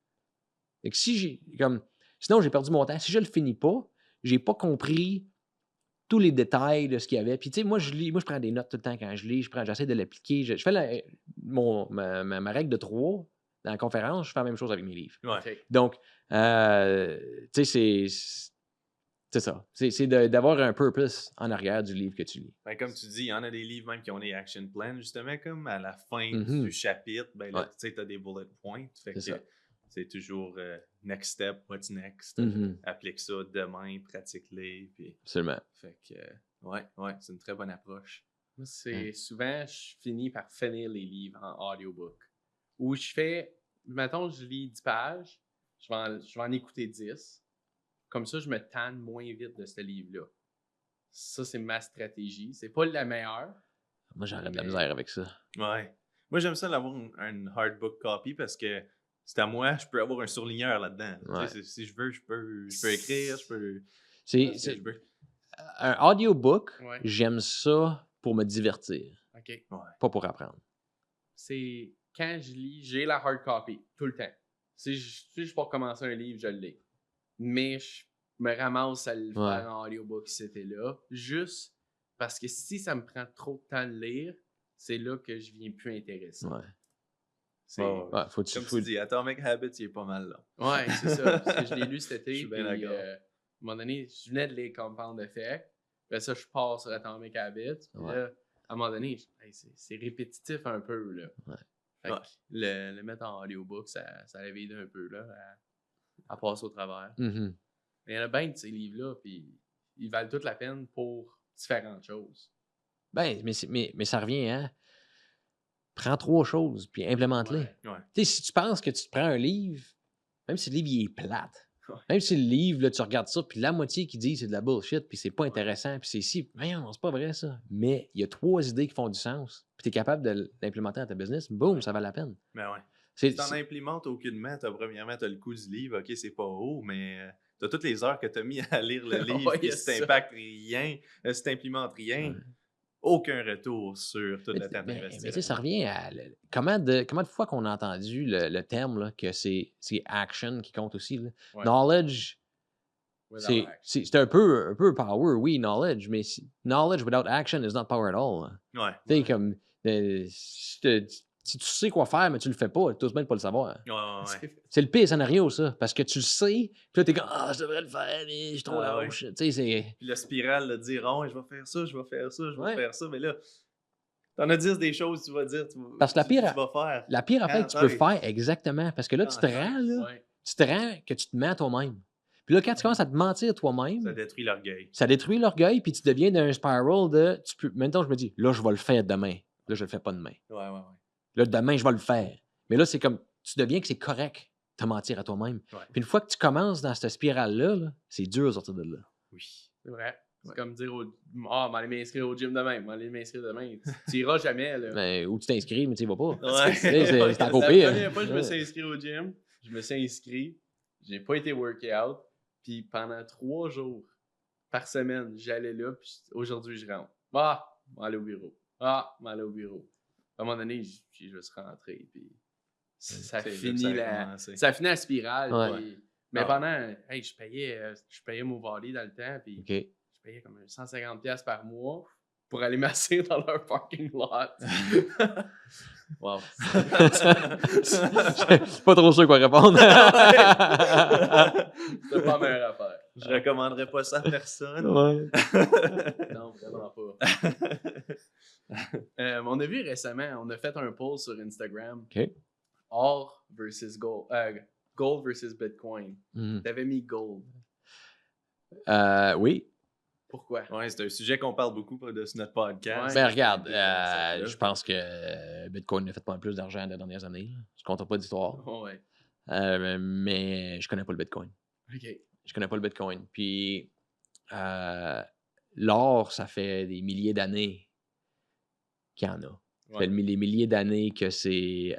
Et que si sinon j'ai perdu mon temps. Si je le finis pas, j'ai pas compris tous les détails de ce qu'il y avait. Puis tu sais, moi je prends des notes tout le temps quand je lis, j'essaie de l'appliquer. Je fais ma règle de 3 dans la conférence, je fais la même chose avec mes livres. Ouais. Okay. Donc, tu sais, c'est ça. C'est d'avoir un purpose en arrière du livre que tu lis. Ben, comme tu dis, il y en a des livres même qui ont des action plans, justement, comme à la fin du chapitre, ben là, tu sais, tu as des bullet points. Fait que c'est toujours next step, what's next. Applique ça demain, pratique-les. Puis... Absolument. Fait que, ouais, c'est une très bonne approche. Moi, c'est souvent, je finis par finir les livres en audiobook. Où je fais, mettons, je lis 10 pages, je vais en écouter 10. Comme ça, je me tanne moins vite de ce livre-là. Ça, c'est ma stratégie. C'est pas la meilleure. Moi, j'aurais de la misère avec ça. Ouais. Moi, j'aime ça d'avoir un hard book copy parce que c'est à moi, je peux avoir un surligneur là-dedans. Ouais. Si je veux, je peux écrire, je peux... Un audiobook, j'aime ça pour me divertir. OK. Pas pour apprendre. C'est quand je lis, j'ai la hard copy tout le temps. Si je peux recommencer un livre, je le lis. Mais je me ramasse à le faire en audiobook si c'était là. Juste parce que si ça me prend trop de temps de lire, c'est là que je viens plus intéressé. Comme tu dis, Atomic Habits, il est pas mal là. Ouais, c'est ça. Parce que je l'ai lu cet été. Je suis bien d'accord. À un moment donné, je venais de lire Compound Effect. Puis ça, je pars sur Atomic Habits. Puis là, à un moment donné, c'est répétitif un peu. Là. Fait que le mettre en audiobook, ça l'évite un peu là, à passer au travers. Mm-hmm. Mais il y en a bien de ces livres-là, puis ils valent toute la peine pour différentes choses. Ben, mais ça revient, hein? Prends 3 choses, puis implémente-les. Ouais. Tu sais, si tu penses que tu te prends un livre, même si le livre il est plate, même si le livre, là, tu regardes ça, puis la moitié qui dit c'est de la bullshit, puis c'est pas intéressant, puis c'est si, non, c'est pas vrai ça. Mais il y a 3 idées qui font du sens, puis tu es capable de l'implémenter dans ta business, boum, ça vaut la peine. Ben ouais. Si tu n'en implémentes aucunement, premièrement, tu as le coût du livre, ok, c'est pas haut, mais tu as toutes les heures que tu as mis à lire le livre, puis si tu n'impactes rien, si tu n'implémentes rien, aucun retour sur toute la table d'investissement. Mais tu sais, ça revient à comment de fois qu'on a entendu le terme là, que c'est action qui compte aussi. Là. Knowledge, Without action. C'est un peu power, oui, knowledge, mais knowledge without action is not power at all. Ouais. Tu sais, comme, si tu sais quoi faire, mais tu le fais pas, tu oses même pas le savoir. Ouais. C'est le pire scénario, ça, parce que tu le sais, puis là, t'es comme, ah, je devrais le faire, mais je suis trop Ah, lâche. Tu sais, c'est. Puis la spirale de dire, oh, je vais faire ça, je vais faire ça, je vais Ouais. faire ça, mais là, t'en as 10 des choses que tu vas dire, Parce que tu vas faire. La pire affaire que tu peux faire, exactement, parce que là, tu te Ah, rends, là, Ouais. tu te rends que tu te mens à toi-même. Puis là, quand tu commences à te mentir toi-même, Ça détruit l'orgueil. ça détruit l'orgueil, puis tu deviens d'un spiral de. Maintenant, je me dis, là, je vais le faire demain. Là, je le fais pas demain. Ouais. Là, demain, je vais le faire. Mais là, c'est comme, tu deviens que c'est correct de te mentir à toi-même. Ouais. Puis une fois que tu commences dans cette spirale-là, là, c'est dur de sortir de là. Oui. C'est vrai. C'est comme dire m'aller m'inscrire au gym demain, m'aller m'inscrire demain. Tu iras jamais, là. Ben, ou tu t'inscris, mais tu y vas pas. Ouais. C'est encore La pire. première fois que je me suis inscrit au gym, je me suis inscrit, j'ai pas été workout, puis pendant 3 jours par semaine, j'allais là, puis aujourd'hui, je rentre. Ah, je vais aller au bureau. Ah, je vais aller au bureau. À un moment donné, j'ai juste rentré, puis ça finit la spirale. Ouais. Puis... Mais pendant, hey, je payais mon volley dans le temps, puis OK. je payais comme 150$ par mois pour aller m'asseoir dans leur parking lot. Wow. C'est pas trop sûr quoi répondre. C'était pas la meilleure affaire. Je recommanderais pas ça à personne. Ouais. Non, vraiment pas. On a vu récemment, on a fait un poll sur Instagram. OK. Or versus gold. Gold versus Bitcoin. Mhm. T'avais mis gold. Oui. Pourquoi? Ouais, c'est un sujet qu'on parle beaucoup de notre podcast. Ouais. Ben regarde, là. je pense que Bitcoin a fait pas mal plus d'argent les dernières années. Là. Je compte pas d'histoire. Oh, ouais. Mais je connais pas le Bitcoin. OK. Je connais pas le Bitcoin. Puis l'or, ça fait des milliers d'années qu'il y en a. Ça fait des milliers d'années que c'est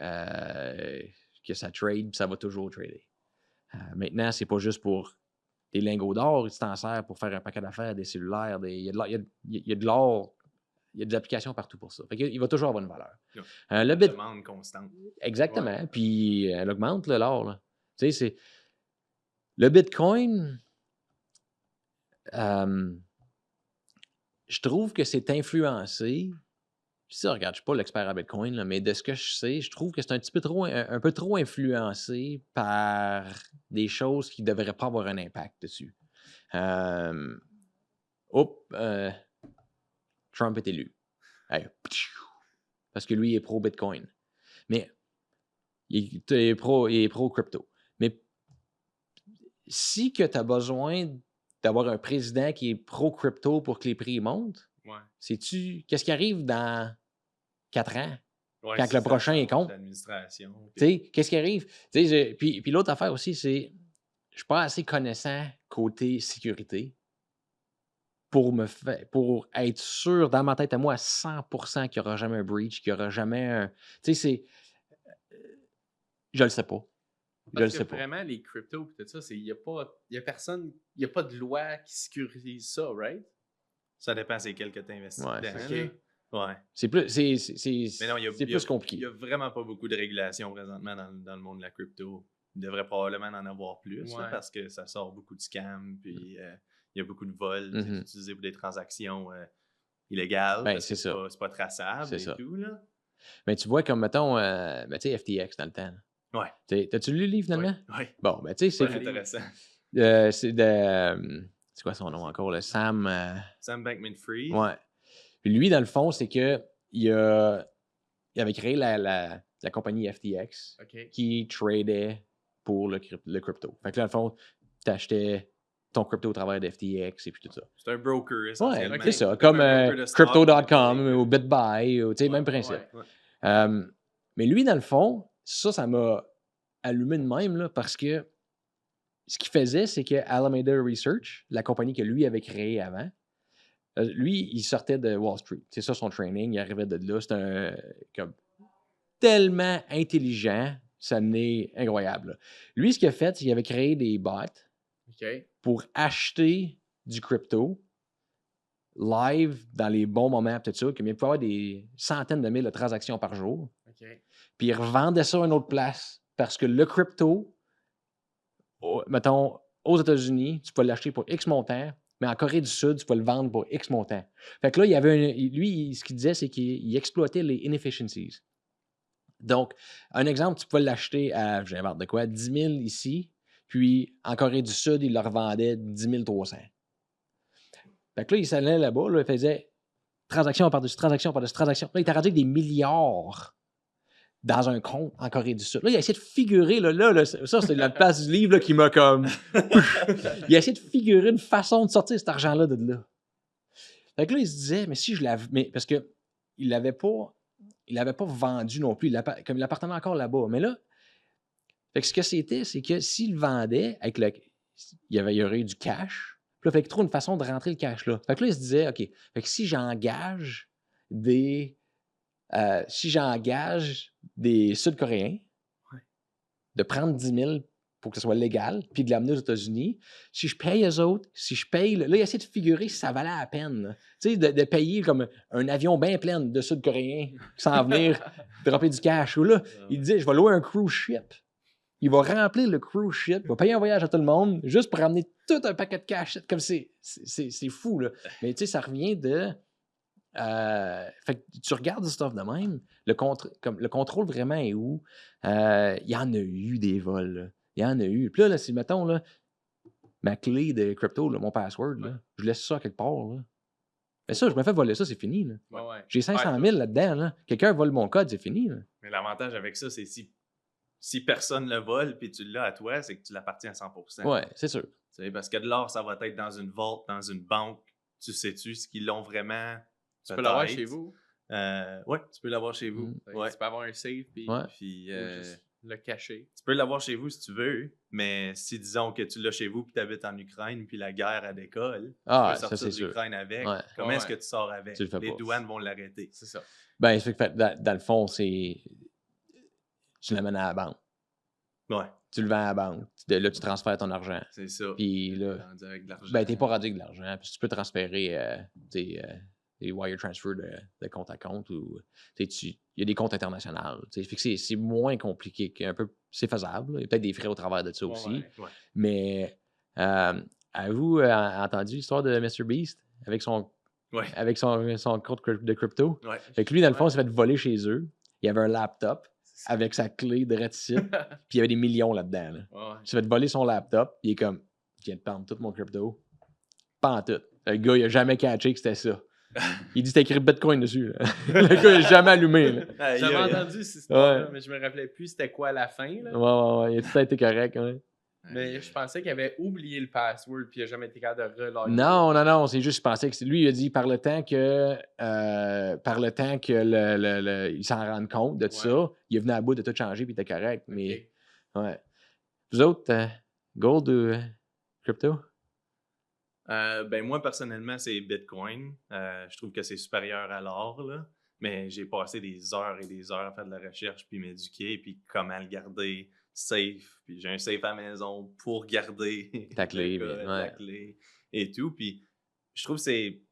que ça trade, puis ça va toujours trader. Maintenant, c'est pas juste pour des lingots d'or, tu t'en sers pour faire un paquet d'affaires, des cellulaires, il y a de l'or, il y a des applications partout pour ça. Fait qu'il va toujours avoir une valeur. Le demande constante. Exactement. Ouais. Puis elle augmente l'or. Là. Tu sais, c'est. Le Bitcoin, je trouve que c'est influencé. Ça, regarde, je ne suis pas l'expert à Bitcoin, là, mais de ce que je sais, je trouve que c'est un peu trop influencé par des choses qui ne devraient pas avoir un impact dessus. Trump est élu. Hey, parce que lui, il est pro-Bitcoin. Mais il est pro-crypto. Mais si que tu as besoin d'avoir un président qui est pro-crypto pour que les prix montent, sais-tu qu'est-ce qui arrive dans 4 ans? Ouais, quand le prochain est contre? L'administration. Qu'est-ce qui arrive? Puis l'autre affaire aussi, c'est je ne suis pas assez connaissant côté sécurité pour être sûr dans ma tête à moi à 100% qu'il n'y aura jamais un breach, qu'il n'y aura jamais un. Tu sais, c'est. Je le sais pas. Parce que vraiment, les cryptos et tout ça, il n'y a personne, il n'y a pas de loi qui sécurise ça, right? Ça dépend c'est quel que tu investis dedans. Okay. Ouais. C'est plus, Mais non, plus compliqué. Il n'y a vraiment pas beaucoup de régulations présentement dans le monde de la crypto. Il devrait probablement en avoir plus là, parce que ça sort beaucoup de scams, puis il y a beaucoup de vols utilisés pour des transactions illégales. Ben, c'est ça. C'est pas traçable et tout. Là. Mais tu vois, comme mettons, tu sais, FTX dans le temps. Ouais. T'as-tu lu le livre finalement? Oui. Bon, ben tu sais, c'est intéressant. C'est de. C'est quoi son nom encore? Le Sam. Sam Bankman-Fried. Ouais. Puis lui, dans le fond, c'est que il avait créé la compagnie FTX qui tradait pour le crypto. Fait que là, dans le fond, tu achetais ton crypto au travers de FTX et puis tout ça. C'est un broker, essentiellement. Ouais, c'est ça. Comme Crypto.com ou BitBuy, tu sais, même principe. Ouais. Mais lui, dans le fond, ça m'a allumé de même, là, parce que ce qu'il faisait, c'est que Alameda Research, la compagnie que lui avait créée avant, lui, il sortait de Wall Street. C'est ça son training, il arrivait de là. C'était tellement intelligent, ça n'est incroyable. Là. Lui, ce qu'il a fait, c'est qu'il avait créé des bots pour acheter du crypto live dans les bons moments, tout ça, qu'il peut avoir des centaines de mille de transactions par jour. Puis il revendait ça à une autre place parce que le crypto, mettons, aux États-Unis, tu peux l'acheter pour X montant, mais en Corée du Sud, tu peux le vendre pour X montant. Fait que là, il y avait lui, ce qu'il disait, c'est qu'il exploitait les inefficiencies. Donc, un exemple, tu peux l'acheter à, j'invente de quoi, 10 000 ici, puis en Corée du Sud, il le revendait 10 300. Fait que là, il s'allait là-bas, là, il faisait transaction par-dessus transaction par-dessus transaction. Là, il était rendu avec des milliards dans un compte en Corée du Sud. Là, il a essayé de figurer, ça, c'est la place du livre là, qui m'a comme... Il a essayé de figurer une façon de sortir cet argent-là de là. Fait que là, il se disait, mais si je l'avais... Mais parce que il l'avait pas vendu non plus. Comme il appartenait encore là-bas. Mais là, fait que ce que c'était, c'est que s'il vendait, il y aurait eu du cash. Puis là, fait qu'il trouve une façon de rentrer le cash là. Fait que là, il se disait, OK, fait que si j'engage des Sud-Coréens de prendre 10 000 pour que ce soit légal, puis de l'amener aux États-Unis, si je paye eux autres, si je paye... Là, il essaie de figurer si ça valait la peine. Tu sais, de payer comme un avion bien plein de Sud-Coréens qui s'en venir dropper du cash. Ou là, il disait, je vais louer un cruise ship. Il va remplir le cruise ship, il va payer un voyage à tout le monde, juste pour ramener tout un paquet de cash. Comme c'est fou, là. Mais tu sais, ça revient de... fait que tu regardes du stuff de même, le contrôle vraiment est où? Il y en a eu des vols, là. Il y en a eu. Puis là, si mettons, là, ma clé de crypto, là, mon password, là, je laisse ça quelque part. Là. Mais ça, je me fais voler ça, c'est fini. Là. Ouais. J'ai 500 000 là-dedans. Là. Quelqu'un vole mon code, c'est fini. Là. Mais l'avantage avec ça, c'est si personne le vole puis tu l'as à toi, c'est que tu l'appartiens à 100%. Ouais, c'est sûr. T'sais, parce que de l'or, ça va être dans une vault, dans une banque. Tu sais-tu ce qu'ils l'ont vraiment? Tu peux l'avoir chez vous. Oui, tu peux l'avoir chez vous. Ouais. Tu peux avoir un safe puis juste le cacher. Tu peux l'avoir chez vous si tu veux, mais si disons que tu l'as chez vous puis tu habites en Ukraine puis la guerre elle décolle, tu peux sortir de l'Ukraine avec. Ouais. Comment est-ce que tu sors avec? Les douanes vont l'arrêter. C'est ça. Ben, dans le fond, c'est... Tu l'amènes à la banque. Ouais. Tu le vends à la banque. Là, tu transfères ton argent. C'est ça. Puis là, t'es pas rendu avec de l'argent. Puis tu peux transférer des wire transfers de compte à compte. Ou il y a des comptes internationaux. Fait que c'est moins compliqué. C'est faisable. Il y a peut-être des frais au travers de ça aussi. Ouais. Mais avez-vous entendu l'histoire de MrBeast avec son compte de crypto? Ouais. Fait que lui, dans le fond, il s'est fait voler chez eux. Il y avait un laptop avec sa clé de réticite, puis il y avait des millions là-dedans. Là. Ouais. Il s'est fait voler son laptop, il est comme, je viens de perdre tout mon crypto. Pas en tout. Le gars, il a jamais catché que c'était ça. Il dit c'était écrit Bitcoin dessus. Le gars, il a jamais allumé. J'avais entendu cette histoire, mais je me rappelais plus c'était quoi la fin. Là. Ouais, il a tout été correct. Ouais. Mais je pensais qu'il avait oublié le password puis il n'a jamais été capable de relogger. Non, c'est juste, je pensais que lui, il a dit par le temps que il s'en rende compte de tout ça, il est venu à bout de tout changer puis il était correct. Mais, ouais. Vous autres, gold ou crypto? Ben moi, personnellement, c'est Bitcoin. Je trouve que c'est supérieur à l'or, là. Mais j'ai passé des heures et des heures à faire de la recherche puis m'éduquer puis comment le garder safe, puis j'ai un safe à la maison pour garder ta clé, la clé et tout, puis je trouve que c'est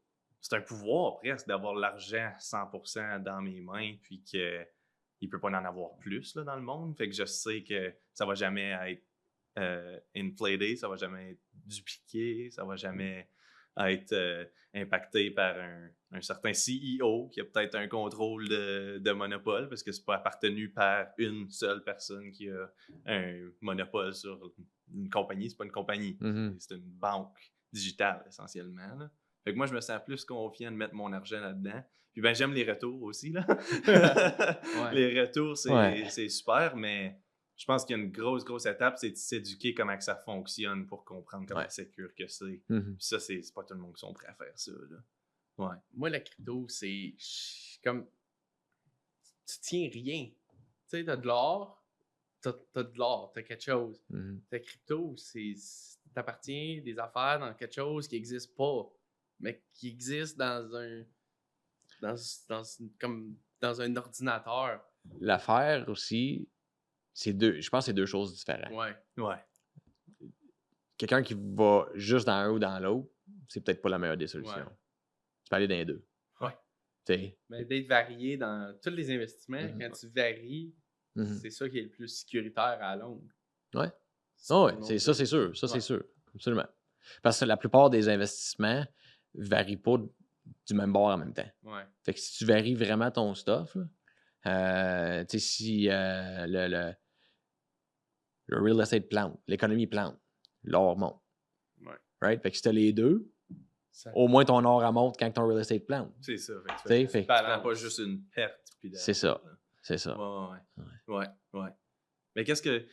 un pouvoir presque d'avoir l'argent 100% dans mes mains, puis qu'il peut pas en avoir plus là, dans le monde, fait que je sais que ça va jamais être inflated, ça va jamais être dupliqué, ça va jamais être impacté par un certain CEO qui a peut-être un contrôle de monopole parce que c'est pas appartenu par une seule personne qui a un monopole sur une compagnie. C'est pas une compagnie, c'est une banque digitale essentiellement. Là. Fait que moi, je me sens plus confiant de mettre mon argent là-dedans. Puis ben j'aime les retours aussi. Là. Les retours, c'est super, mais je pense qu'il y a une grosse étape, c'est de s'éduquer comment que ça fonctionne pour comprendre comment sécure que c'est. Puis ça, c'est pas tout le monde qui sont prêts à faire ça. Là. Ouais. Moi, la crypto, c'est comme... Tu tiens rien. Tu sais, t'as de l'or, t'as de l'or, t'as quelque chose. Ta crypto, t'appartiens des affaires dans quelque chose qui n'existe pas, mais qui existe dans un ordinateur. L'affaire aussi... je pense que c'est deux choses différentes. Ouais. Quelqu'un qui va juste dans un ou dans l'autre, c'est peut-être pas la meilleure des solutions. Ouais. Tu peux aller dans les deux. Ouais. Mais d'être varié dans tous les investissements, quand tu varies, c'est ça qui est le plus sécuritaire à longue. Ouais. C'est sûr. Ça, c'est sûr. absolument. Parce que la plupart des investissements ne varient pas du même bord en même temps. Ouais. Fait que si tu varies vraiment ton stuff, là, tu sais, si le real estate plante, l'économie plante, l'or monte. Ouais. Right? Fait que si tu as les deux, Ça- au moins ton or remonte quand ton real estate plante. C'est ça. Fait que T'sais, tu fait- prends pas juste une perte. Puis C'est ça. C'est ça. Ouais. Mais qu'est-ce que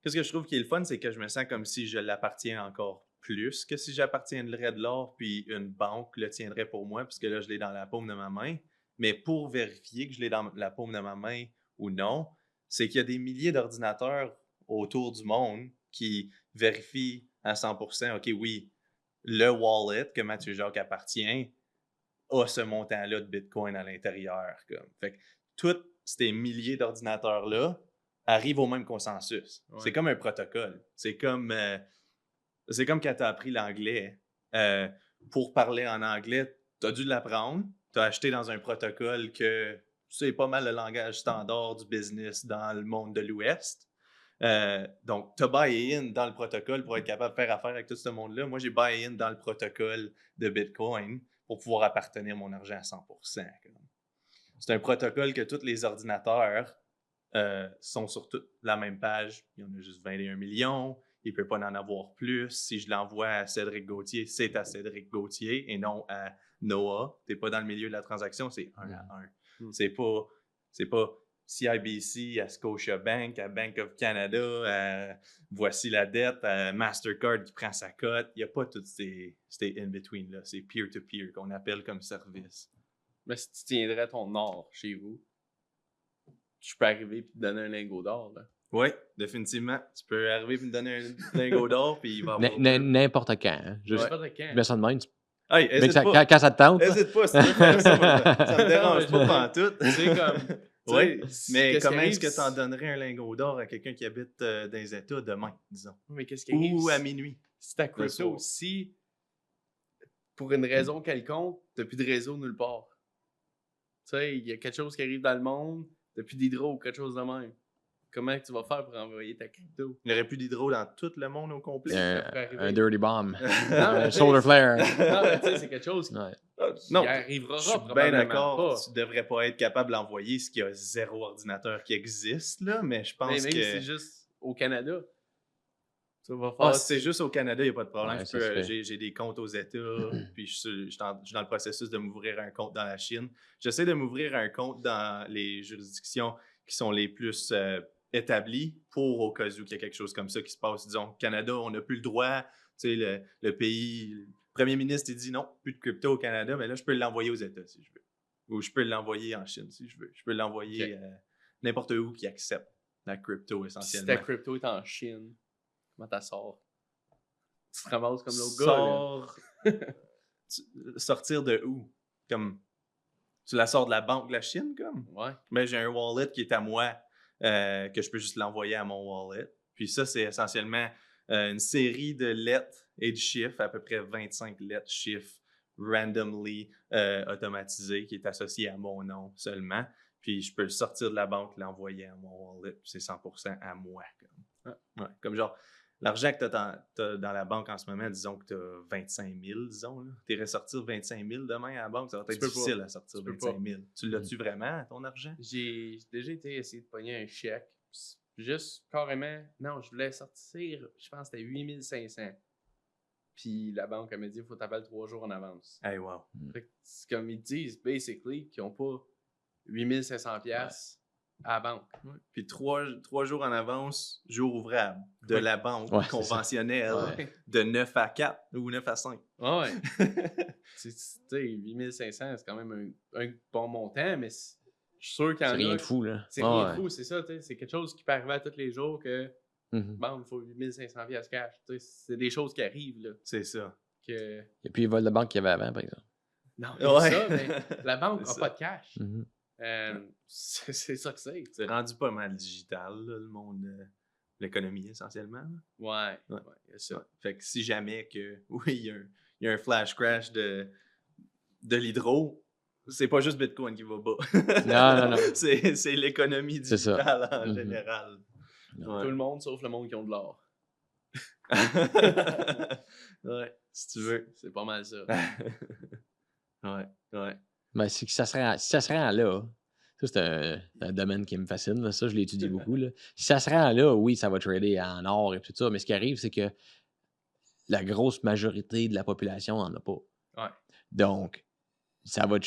je trouve qui est le fun, c'est que je me sens comme si je l'appartiens encore plus que si j'appartiendrais de l'or, puis une banque le tiendrait pour moi, puisque là, je l'ai dans la paume de ma main. Mais pour vérifier que je l'ai dans la paume de ma main ou non, c'est qu'il y a des milliers d'ordinateurs autour du monde qui vérifient à 100%, OK, oui, le wallet que Mathieu Jacques appartient a ce montant-là de Bitcoin à l'intérieur. Comme. Fait que tous ces milliers d'ordinateurs-là arrivent au même consensus. Ouais. C'est comme un protocole. C'est comme quand tu as appris l'anglais. Pour parler en anglais, tu as dû l'apprendre. Tu as acheté dans un protocole que c'est pas mal le langage standard du business dans le monde de l'Ouest. Donc, tu as buy-in dans le protocole pour être capable de faire affaire avec tout ce monde-là. Moi, j'ai buy-in dans le protocole de Bitcoin pour pouvoir appartenir mon argent à 100%. C'est un protocole que tous les ordinateurs sont sur toute la même page. Il y en a juste 21 millions. Il ne peut pas en avoir plus. Si je l'envoie à Cédric Gauthier, c'est à Cédric Gauthier et non à Noah. Tu n'es pas dans le milieu de la transaction, c'est 1 à 1. C'est pas CIBC à Scotiabank, à Bank of Canada, à voici la dette, à Mastercard qui prend sa cote. Il n'y a pas toutes ces in-between-là. C'est peer-to-peer qu'on appelle comme service. Mais si tu tiendrais ton or chez vous, je peux arriver et te donner un lingot d'or. Là. Oui, définitivement. Tu peux arriver et me donner un lingot d'or, puis il va avoir... N'importe quand. Hein. Juste, N'importe quand. je mets ça de même. Hey, Mais quand ça te tente. Hésite pas, si tu veux faire ça, ça me dérange Non, mais pas pantoute. C'est comme... Oui, sais, mais qu'est-ce comment qui est-ce que arrive tu en donnerais un lingot d'or à quelqu'un qui habite dans les États demain, disons? Mais qu'est-ce qui arrive? Ou à minuit. Si ta crypto, si pour une raison quelconque, t'as plus de réseau nulle part. Tu sais, il y a quelque chose qui arrive dans le monde, t'as plus d'hydro ou quelque chose de même. Comment tu vas faire pour envoyer ta crypto? Il n'y aurait plus d'hydro dans tout le monde au complet. Un dirty bomb. Non, Solar flare. Non, mais tu sais, c'est quelque chose qui Non, arrivera je suis bien probablement d'accord. pas. Tu devrais pas être capable d'envoyer ce qu'il y a 0 ordinateur qui existe, là, mais je pense Mais même que... c'est juste au Canada. Ça va faire... Ah, si c'est juste au Canada, il n'y a pas de problème. Ouais, J'ai des comptes aux États, puis je suis dans le processus de m'ouvrir un compte dans la Chine. J'essaie de m'ouvrir un compte dans les juridictions qui sont les plus établies pour au cas où il y a quelque chose comme ça qui se passe. Disons, au Canada, on n'a plus le droit. Tu sais, le pays, le premier ministre, il dit non, plus de crypto au Canada, mais là, je peux l'envoyer aux États si je veux. Ou je peux l'envoyer en Chine si je veux. Je peux l'envoyer n'importe où qui accepte la crypto essentiellement. Si ta crypto est en Chine, comment t'as sors? Tu te ramasses comme l'autre gars. Sortir de où? Comme, tu la sors de la banque de la Chine, comme? Ouais. Mais j'ai un wallet qui est à moi, que je peux juste l'envoyer à mon wallet. Puis ça, c'est essentiellement une série de lettres et de chiffres, à peu près 25 lettres, chiffres, randomly automatisés, qui est associé à mon nom seulement. Puis je peux le sortir de la banque, l'envoyer à mon wallet, puis c'est 100% à moi. Comme. Ouais, comme genre, l'argent que tu as dans la banque en ce moment, disons que tu as 25 000, disons. Tu irais sortir 25 000 demain à la banque, ça va être difficile à sortir 25 000. Tu l'as-tu vraiment, ton argent? J'ai déjà été essayer de pogner un chèque. Juste carrément, non, je voulais sortir, je pense que c'était 8500. Puis la banque, elle m'a dit, il faut t'appeler 3 jours en avance. Hey, wow. Fait que c'est comme ils disent, basically, qu'ils n'ont pas 8500$ à la banque. Ouais. Puis 3 jours en avance, jour ouvrable, de la banque conventionnelle, de 9 à 4 ou 9 à 5. Ouais. Tu sais, 8500, c'est quand même un bon montant, mais je suis sûr qu'il y en a. C'est rien de fou, là. C'est rien de fou, c'est ça. C'est quelque chose qui peut arriver à tous les jours que, Mm-hmm. il faut 8500$ cash. C'est des choses qui arrivent, là. C'est ça. Que... Et puis, il vole de banque qu'il y avait avant, par exemple. Non, c'est ça, mais la banque n'a pas de cash. Mm-hmm. C'est ça que c'est. C'est rendu pas mal digital, là, le monde, l'économie essentiellement. Ouais, il y a ça. Ouais. Fait que si jamais que, oui, il y a un flash crash de l'hydro, c'est pas juste Bitcoin qui va bas. Non. c'est l'économie digitale en Mm-hmm. général. Tout le monde sauf le monde qui ont de l'or. Ouais, si tu veux. C'est pas mal ça. Ouais. Mais si ça se rend là, ça c'est un domaine qui me fascine, là, ça je l'étudie beaucoup. Là. Si ça se rend là, oui, ça va trader en or et tout ça, mais ce qui arrive, c'est que la grosse majorité de la population n'en a pas. Ouais. Donc, ça va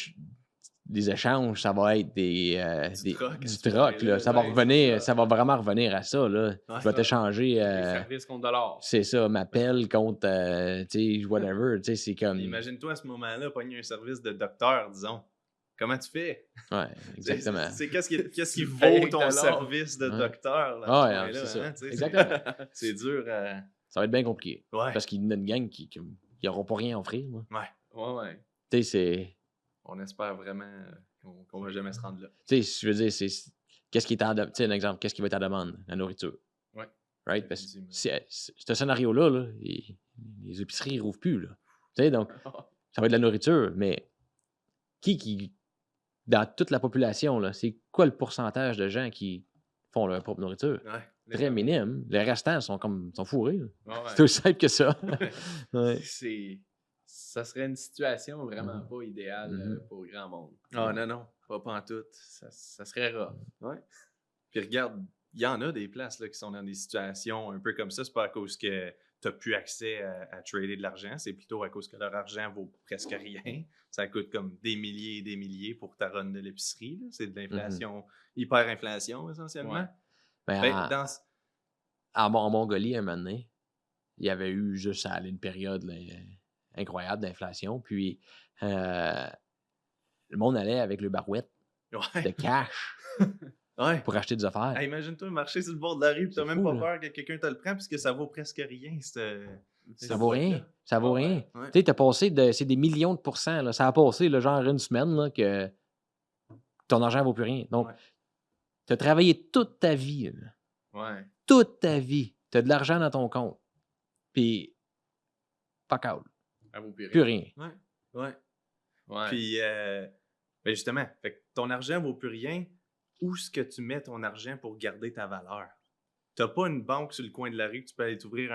des échanges, ça va être du troc, là. Ça va revenir, ça va vraiment revenir à ça, là. Ouais, Je vais t'échanger, Les services contre $. c'est ça, ma pelle contre, tu sais, whatever, tu sais, c'est comme... Imagine-toi à ce moment-là, pogner un service de docteur, disons. Comment tu fais? Ouais, exactement. C'est qu'est-ce qui vaut payes ton $. service de Ouais. docteur? Là, Ah à ouais, ce point-là, c'est ça. hein, tu sais, Exactement. C'est dur à... Ça va être bien compliqué. Ouais. Parce qu'il y a une gang qui n'aura pas rien à offrir, là. Ouais. Tu sais, c'est... On espère vraiment qu'on va jamais se rendre là. Tu sais, je veux dire, qu'est-ce qui est en... Tu sais, un exemple, qu'est-ce qui va être à la demande? La nourriture. Ouais. Right? Parce que ce scénario-là, là, les épiceries ne rouvrent plus, là. Tu sais, donc, ça va être de la nourriture, mais qui dans toute la population, là, c'est quoi le pourcentage de gens qui font leur propre nourriture? Ouais. Très minime. Les restants sont fourrés, là. Ouais. C'est aussi simple que ça. Ouais. Ça serait une situation vraiment pas idéale Mhm. pour grand monde. Ah non, pas en tout. Ça serait rough. Ouais. Puis regarde, il y en a des places là, qui sont dans des situations un peu comme ça. C'est pas à cause que tu n'as plus accès à trader de l'argent. C'est plutôt à cause que leur argent vaut presque rien. Ça coûte comme des milliers et des milliers pour ta run de l'épicerie. Là. C'est de l'inflation, hyperinflation essentiellement. Ouais. Ben, en Mongolie, un moment donné, il y avait eu juste ça allait une période là, incroyable d'inflation. Puis le monde allait avec le barouette de cash Ouais. pour acheter des affaires. Hey, imagine-toi marcher sur le bord de la rue et tu n'as C'est même fou, pas là. peur que quelqu'un te le prenne puisque ça vaut presque rien. Ça vaut rien. Ça vaut rien. Ouais. Tu sais, t'as passé c'est des millions de pourcents. Là. Ça a passé là, genre une semaine là, que ton argent vaut plus rien. Donc, tu as travaillé toute ta vie. Là. Ouais. Toute ta vie. Tu as de l'argent dans ton compte. Puis, fuck out. Ça vaut plus Plus rien. rien. Ouais. Puis, ben justement, fait que ton argent vaut plus rien. Où est-ce que tu mets ton argent pour garder ta valeur? Tu n'as pas une banque sur le coin de la rue que tu peux aller t'ouvrir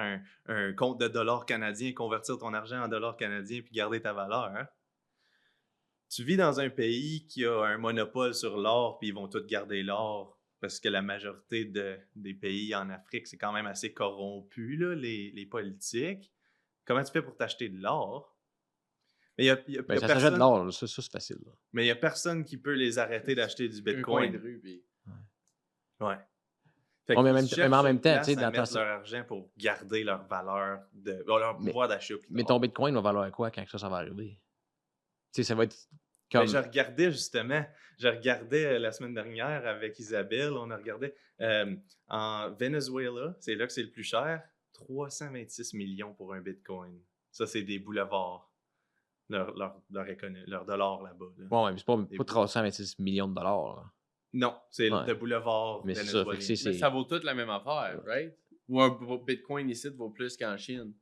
un compte de dollars canadiens, convertir ton argent en dollars canadiens puis garder ta valeur. Hein? Tu vis dans un pays qui a un monopole sur l'or puis ils vont tous garder l'or parce que la majorité des pays en Afrique, c'est quand même assez corrompu, là, les politiques. Comment tu fais pour t'acheter de l'or? Mais ça s'achète de l'or, là. Ça c'est facile. Là. Mais il n'y a personne qui peut les arrêter d'acheter du Bitcoin. Un coin de rue, puis... Ouais. Fait Ouais, mais qu'ils en même cherchent temps, une tu sais, place à dans mettre leur argent pour garder leur valeur, leur pouvoir d'achat. Mais ton Bitcoin va valoir quoi quand ça va arriver? Tu sais, ça va être comme... Mais je regardais la semaine dernière avec Isabelle, on a regardé en Venezuela, c'est là que c'est le plus cher, 326 millions pour un Bitcoin. Ça, c'est des boulevards. Leur dollar là-bas. Là. Ouais, mais c'est pas 326 millions de dollars. Là. Non, c'est le boulevard mais ça, vénézuélien. Mais ça vaut toute la même affaire, right? Ou un Bitcoin ici vaut plus qu'en Chine.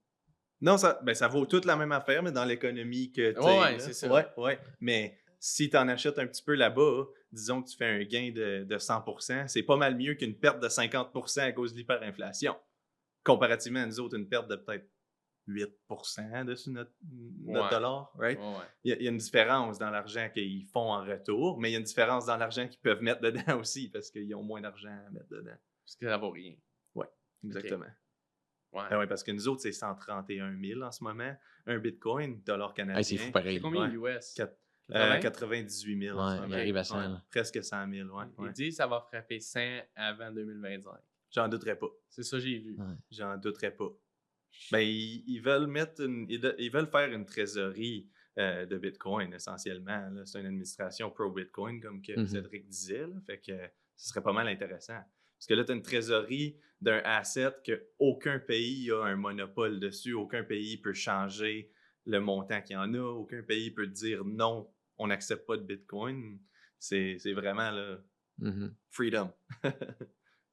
Non, ça vaut toute la même affaire, mais dans l'économie que tu Ouais, c'est ça. Ouais. Mais si tu en achètes un petit peu là-bas, disons que tu fais un gain de 100%, c'est pas mal mieux qu'une perte de 50% à cause de l'hyperinflation. Comparativement à nous autres, une perte de peut-être 8% dessus notre dollar, right? Ouais. Il y a une différence dans l'argent qu'ils font en retour, mais il y a une différence dans l'argent qu'ils peuvent mettre dedans aussi parce qu'ils ont moins d'argent à mettre dedans. Parce que ça vaut rien. Oui, exactement. Ouais. Ah ouais, parce que nous autres, c'est 131 000 en ce moment. Un Bitcoin, dollar canadien. C'est fou pareil. C'est combien US? 98 000 en ce Ouais, moment. il arrive à 100. Presque 100 000, ouais. Il dit que ça va frapper 100 avant 2025. J'en douterais pas. C'est ça que j'ai vu. Ouais. J'en douterais pas. Ben, ils veulent mettre ils veulent faire une trésorerie de Bitcoin, essentiellement. Là. C'est une administration pro-Bitcoin, comme que Cédric disait. Là. Fait que ce serait pas mal intéressant. Parce que là, tu as une trésorerie d'un asset qu'aucun pays a un monopole dessus. Aucun pays peut changer le montant qu'il y en a. Aucun pays peut dire non, on n'accepte pas de Bitcoin. C'est vraiment là, freedom.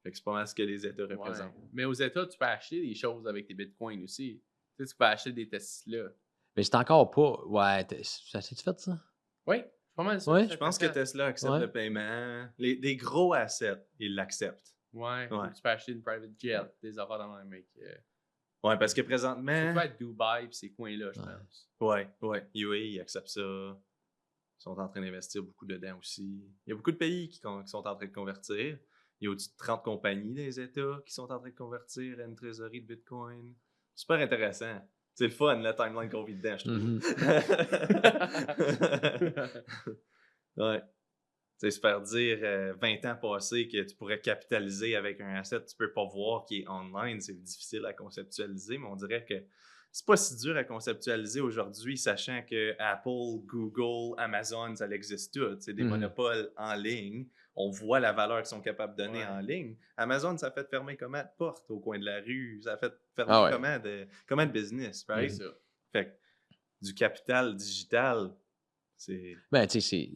Fait que c'est pas mal ce que les États représentent. Ouais. Mais aux États, tu peux acheter des choses avec tes bitcoins aussi. Tu sais, tu peux acheter des Tesla. Mais c'est encore pas... Ouais, ça s'est-tu fait, ça? Oui, c'est pas mal ça. Ouais. Je pense que Tesla accepte le paiement. Des gros assets, ils l'acceptent. Ouais. Tu peux acheter une private jet, des affaires dans le mec. Ouais, parce que présentement. Surtout à Dubaï et ces coins-là, je pense. Ouais. UAE, ils acceptent ça. Ils sont en train d'investir beaucoup dedans aussi. Il y a beaucoup de pays qui sont en train de convertir. Il y a au-dessus de 30 compagnies des États qui sont en train de convertir à une trésorerie de Bitcoin. Super intéressant. C'est le fun, la timeline qu'on vit dedans, je trouve. Ouais. Tu sais, se faire dire 20 ans passés que tu pourrais capitaliser avec un asset que tu peux pas voir qui est online, c'est difficile à conceptualiser, mais on dirait que c'est pas si dur à conceptualiser aujourd'hui, sachant que Apple, Google, Amazon, ça existe tout. C'est des monopoles en ligne. On voit la valeur qu'ils sont capables de donner en ligne. Amazon, ça fait fermer comment de portes au coin de la rue? Ça fait fermer comment de business, right? C'est ça. Fait que du capital digital, c'est... Ben, tu sais,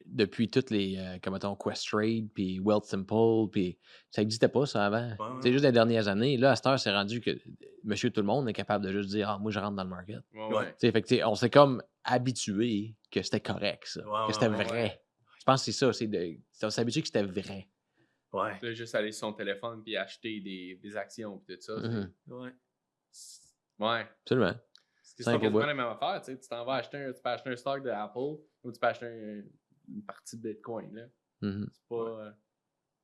depuis toutes les, Questrade, puis Wealth Simple, puis ça n'existait pas, ça, avant. C'est juste les dernières années. Là, à cette heure, c'est rendu que monsieur tout le monde est capable de juste dire « Ah, moi, je rentre dans le market. » Ouais. Fait que, on s'est comme habitué que c'était correct, ça, que c'était vrai. Ouais. Je pense que c'est ça, on s'est habitué que c'était vrai. Ouais. Là, juste aller sur son téléphone puis acheter des actions et tout ça. Ouais. Ouais. Absolument. C'est quasiment la même affaire. Tu t'en vas acheter tu peux acheter un stock de Apple ou tu peux acheter une partie de Bitcoin. Là. C'est pas...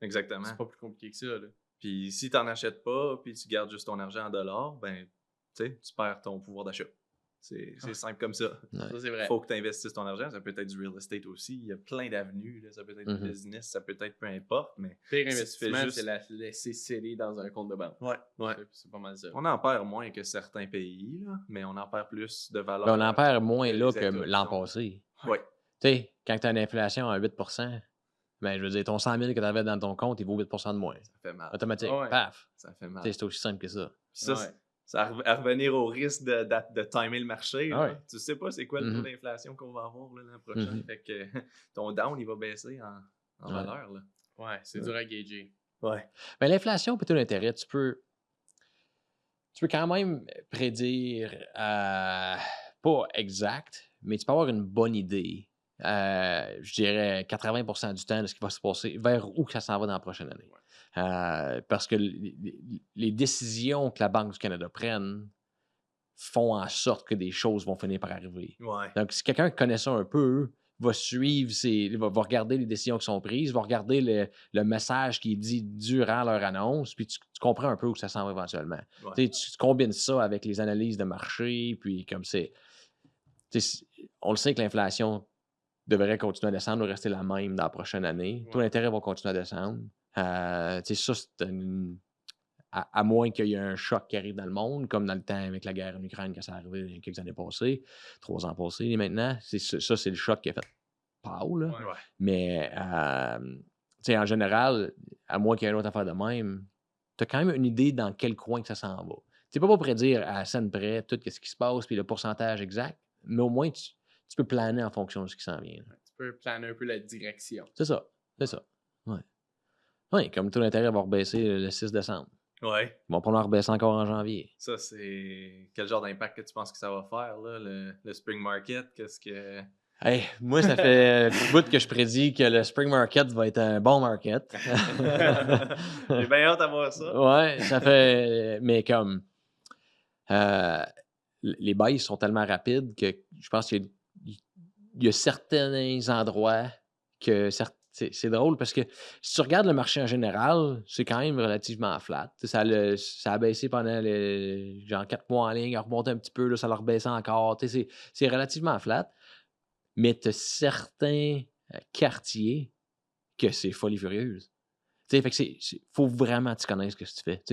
Exactement. C'est pas plus compliqué que ça. Là. Puis si tu n'en achètes pas, puis tu gardes juste ton argent en dollars, ben, tu perds ton pouvoir d'achat. C'est simple comme ça. Ça, c'est vrai. Il faut que tu investisses ton argent. Ça peut être du real estate aussi. Il y a plein d'avenues. Là. Ça peut être du business, ça peut être peu importe. Mais pire investissement, c'est la laisser sceller dans un compte de banque. Ouais. C'est pas mal ça. On en perd moins que certains pays, là, mais on en perd plus de valeur. Ben, on en perd moins là que l'an passé. Oui. Tu sais, quand tu as une inflation à 8 ben, je veux dire, ton 100 000 que tu avais dans ton compte, il vaut 8 de moins. Ça fait mal. Automatique. Paf. Ça fait mal. C'est aussi simple que ça. Puis ça à revenir au risque de timer le marché. Tu sais pas c'est quoi le taux d'inflation qu'on va avoir l'an prochain. Fait que ton down, il va baisser en valeur. Là. Ouais, c'est dur à gager. Ouais. Mais l'inflation et taux d'intérêt, tu peux quand même prédire, pas exact, mais tu peux avoir une bonne idée. Je dirais 80% du temps de ce qui va se passer, vers où ça s'en va dans la prochaine année. Parce que les décisions que la Banque du Canada prenne font en sorte que des choses vont finir par arriver. Ouais. Donc, si quelqu'un connaît ça un peu, va suivre, va regarder les décisions qui sont prises, va regarder le message qui est dit durant leur annonce, puis tu comprends un peu où ça s'en va éventuellement. Ouais. Tu combines ça avec les analyses de marché, puis comme on le sait que l'inflation devrait continuer à descendre ou rester la même dans la prochaine année. Ouais. Taux d'intérêt va continuer à descendre. Ça, c'est à moins qu'il y ait un choc qui arrive dans le monde, comme dans le temps avec la guerre en Ukraine quand ça arrivé il y a quelques années passées, 3 ans passés, et maintenant, c'est le choc qui a fait pau, là. Ouais. Mais, en général, à moins qu'il y ait une autre affaire de même, tu as quand même une idée dans quel coin que ça s'en va. Tu peux pas prédire à scène près tout ce qui se passe puis le pourcentage exact, mais au moins, tu peux planer en fonction de ce qui s'en vient. Tu peux planer un peu la direction. C'est ça. Ouais. Oui, comme taux d'intérêt va rebaisser le 6 décembre. Ouais. Ils vont probablement rebaisser encore en janvier. Ça, c'est... Quel genre d'impact que tu penses que ça va faire, là, le spring market? Qu'est-ce que... Hey, moi, ça fait un bout que je prédis que le spring market va être un bon market. J'ai bien hâte à voir ça. Ouais, ça fait... Mais comme... les bails sont tellement rapides que je pense qu'il y a certains endroits que... C'est drôle parce que si tu regardes le marché en général, c'est quand même relativement flat. Ça a baissé pendant genre 4 mois en ligne, il a remonté un petit peu, là, ça l'a rebaissé encore. C'est relativement flat. Mais tu as certains quartiers que c'est folie furieuse. Fait que faut vraiment que tu connaisses ce que tu fais.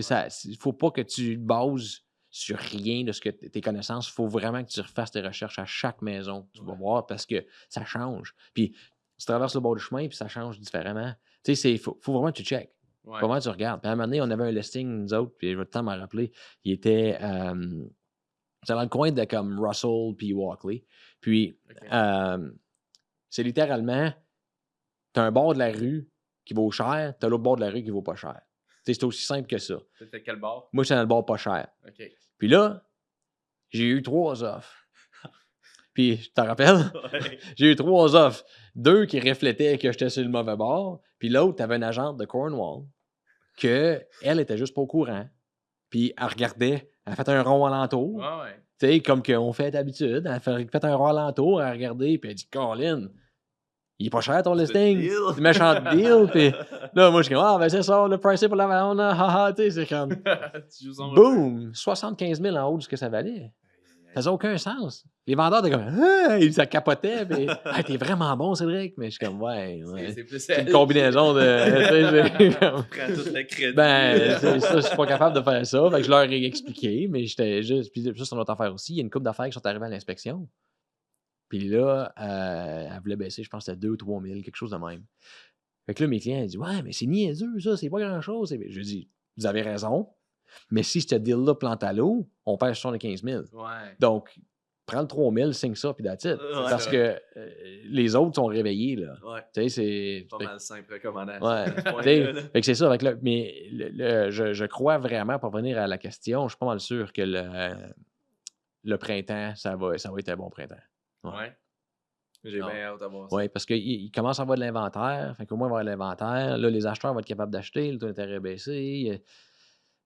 Il ne faut pas que tu te bases sur rien de ce que tes connaissances. Il faut vraiment que tu refasses tes recherches à chaque maison que tu vas voir parce que ça change. Puis tu traverses le bord du chemin puis ça change différemment. Il faut vraiment que tu checkes. Faut vraiment que tu regardes. Puis à un moment donné, on avait un listing, nous autres, puis je vais tout le temps m'en rappeler. Il était... c'est dans le coin de comme Russell puis Walkley. Puis, c'est littéralement, t'as un bord de la rue qui vaut cher, t'as l'autre bord de la rue qui vaut pas cher. C'est aussi simple que ça. C'était quel bord? Moi, j'étais dans le bord pas cher. Okay. Puis là, j'ai eu 3 offres. Puis, je t'en rappelle? Ouais. J'ai eu 3 offres. 2 qui reflétaient que j'étais sur le mauvais bord. Puis l'autre, t'avais une agente de Cornwall que elle était juste pas au courant puis elle regardait, elle a fait un rond alentour. Ouais. Tu sais, comme qu'on fait d'habitude. Elle a fait un rond alentour, elle a regardé, puis elle a dit Colin, il est pas cher ton listing. C'est un méchant deal. Puis là, moi, je suis comme, ben c'est ça, le pricé pour la vente, haha, tu sais, c'est comme, Tu joues son boum, 75 000 en haut de ce que ça valait. Ça faisait aucun sens. Les vendeurs étaient comme, ça capotait, puis, t'es vraiment bon, Cédric. Mais je suis comme, ouais. C'est une combinaison de. Prends tout le crédit. Ben, ça, je suis pas capable de faire ça. Fait que je leur ai expliqué, mais j'étais juste. Puis ça, c'est une autre affaire aussi. Il y a une couple d'affaires qui sont arrivées à l'inspection. Puis là, elle voulait baisser, je pense que c'était 2 ou 3 000, quelque chose de même. Fait que là, mes clients, ils disent, ouais, mais c'est niaiseux, ça, c'est pas grand-chose. Je dis, vous avez raison. Mais si ce deal-là plante à l'eau, on perd 75 000. Ouais. Donc, prends le 3 000, signe ça, puis that's it. Parce que les autres sont réveillés, là. Ouais. Tu sais, c'est... Pas mal simple recommandation. Ouais. Fait que c'est ça. Fait que là, mais je crois vraiment, pour revenir à la question, je suis pas mal sûr que le printemps, ça va être un bon printemps. Ouais. J'ai bien hâte à voir ça. Oui, parce qu'il commence à avoir de l'inventaire. Fait qu'au moins, il va y avoir de l'inventaire. Là, les acheteurs vont être capables d'acheter. Le taux d'intérêt baissé.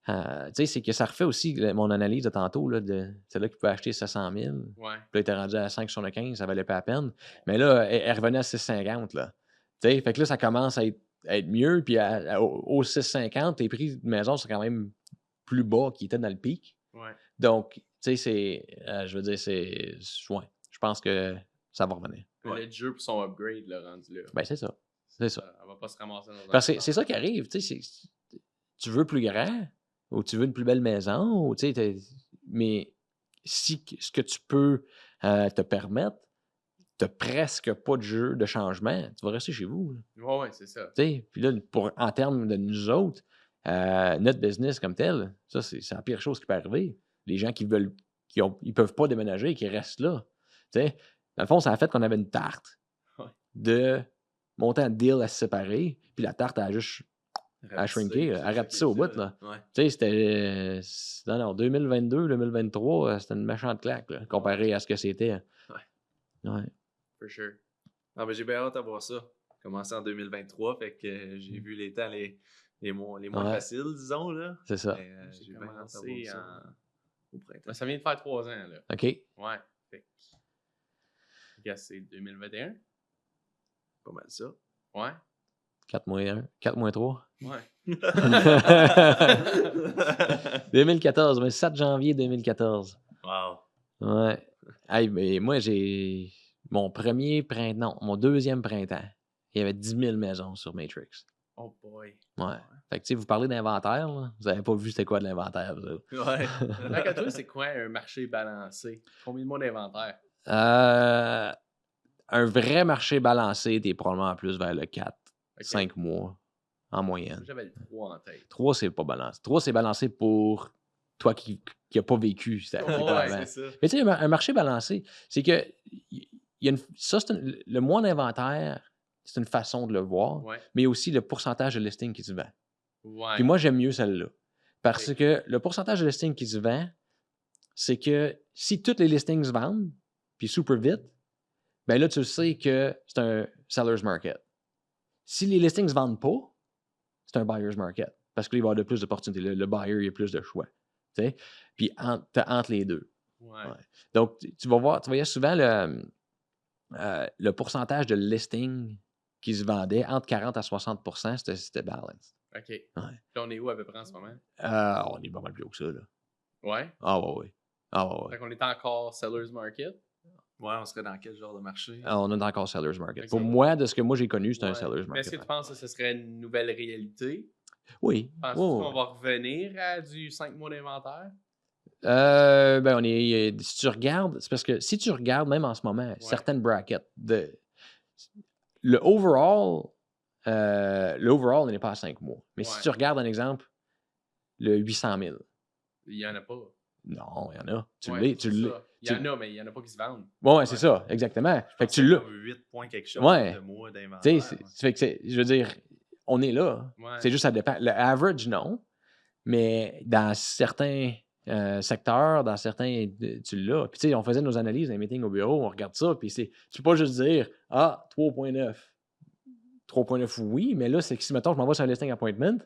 Tu sais, c'est que ça refait aussi mon analyse de tantôt. Là, c'est là qu'il peut acheter 700 000. Ouais. Puis là, il était rendu à 5,75, ça valait pas la peine. Mais là, elle revenait à 6,50. Là. Tu sais, fait que là, ça commence à être mieux. Puis au 6,50, les prix de maison sont quand même plus bas qu'ils étaient dans le pic. Ouais. Donc, tu sais, c'est. Je veux dire, c'est. Ouais, je pense que ça va revenir. Le jeu pour son upgrade, le rendu là. Ben, c'est ça. C'est ça. Elle va pas se ramasser dans un. Parce que c'est ça qui arrive. Tu sais, tu veux plus grand ou tu veux une plus belle maison, ou, tu sais, mais si ce que tu peux te permettre, tu n'as presque pas de jeu de changement, tu vas rester chez vous. Ouais, c'est ça. Puis là, en termes de nous autres, notre business comme tel, ça, c'est la pire chose qui peut arriver. Les gens qui ils peuvent pas déménager et qui restent là. T'sais, dans le fond, ça a fait qu'on avait une tarte de monter un deal à se séparer, puis la tarte a juste shrinké, à rapetisser au bout. Là. Ouais. Tu sais, c'était. Non, 2022, 2023, c'était une méchante claque, là, comparé à ce que c'était. Ouais. For sure. Ah, ben, j'ai bien hâte à voir ça. Commencé en 2023, fait que j'ai vu les temps les moins faciles, disons. Là. C'est ça. J'ai bien hâte à voir ça au printemps. Ben, ça vient de faire 3 ans. Là. OK. Ouais. Fait que. C'est 2021. Pas mal ça. Ouais. 4 moins 1. 4 moins 3. Ouais. 2014, le 7 janvier 2014. Wow. Ouais. Hey, mais moi, j'ai mon deuxième printemps. Il y avait 10 000 maisons sur Matrix. Oh boy. Ouais. Fait que, tu sais, vous parlez d'inventaire, là. Vous n'avez pas vu c'était quoi de l'inventaire, vous autres. Ouais. Fait que toi, c'est quoi un marché balancé? Combien de mois d'inventaire? Un vrai marché balancé, t'es probablement plus vers le 4, Okay. 5 mois en moyenne. J'avais le 3 en tête. 3, c'est pas balancé. 3, c'est balancé pour toi qui n'a pas vécu. Ouais, c'est ça. Mais tu sais, un marché balancé, c'est que le mois d'inventaire, c'est une façon de le voir, mais aussi le pourcentage de listing qui se vend. Ouais. Puis moi, j'aime mieux celle-là. Parce que le pourcentage de listing qui se vend, c'est que si tous les listings se vendent, puis super vite, ben là, tu sais que c'est un seller's market. Si les listings ne se vendent pas, c'est un buyer's market. Parce qu'il va y avoir de plus d'opportunités. Le buyer, il y a plus de choix. T'sais? Puis entre les deux. Ouais. Donc, tu vas voir, tu voyais souvent le pourcentage de listings qui se vendait entre 40 à 60 %, c'était balance. OK. Ouais. Là, on est où à peu près en ce moment? On est pas mal plus haut que ça. Là. Ouais? Ah ouais. Fait qu'on est encore seller's market? Ouais, on serait dans quel genre de marché? On est encore seller's market. Okay. Pour moi, de ce que moi j'ai connu, c'est un seller's market. Mais est-ce que tu penses que ce serait une nouvelle réalité? Oui. Penses-tu qu'on va revenir à du 5 mois d'inventaire? Si tu regardes, c'est parce que si tu regardes même en ce moment, certaines brackets, le overall n'est pas à 5 mois. Mais si tu regardes un exemple, le 800 000. Il n'y en a pas. Non, il y en a. Tu l'as. Il y en a, mais il n'y en a pas qui se vendent. Ouais, c'est ça, exactement. Fait que tu l'as. 8 points quelque chose de mois d'inventaire. Fait que je veux dire, on est là. Ouais. C'est juste, ça dépend. Le average, non. Mais dans certains secteurs, dans certains, tu l'as. Puis tu sais, on faisait nos analyses dans les meetings au bureau, on regarde ça, puis tu peux pas juste dire, 3.9. 3.9, oui, mais là, c'est que si, mettons, je m'envoie sur un listing appointment,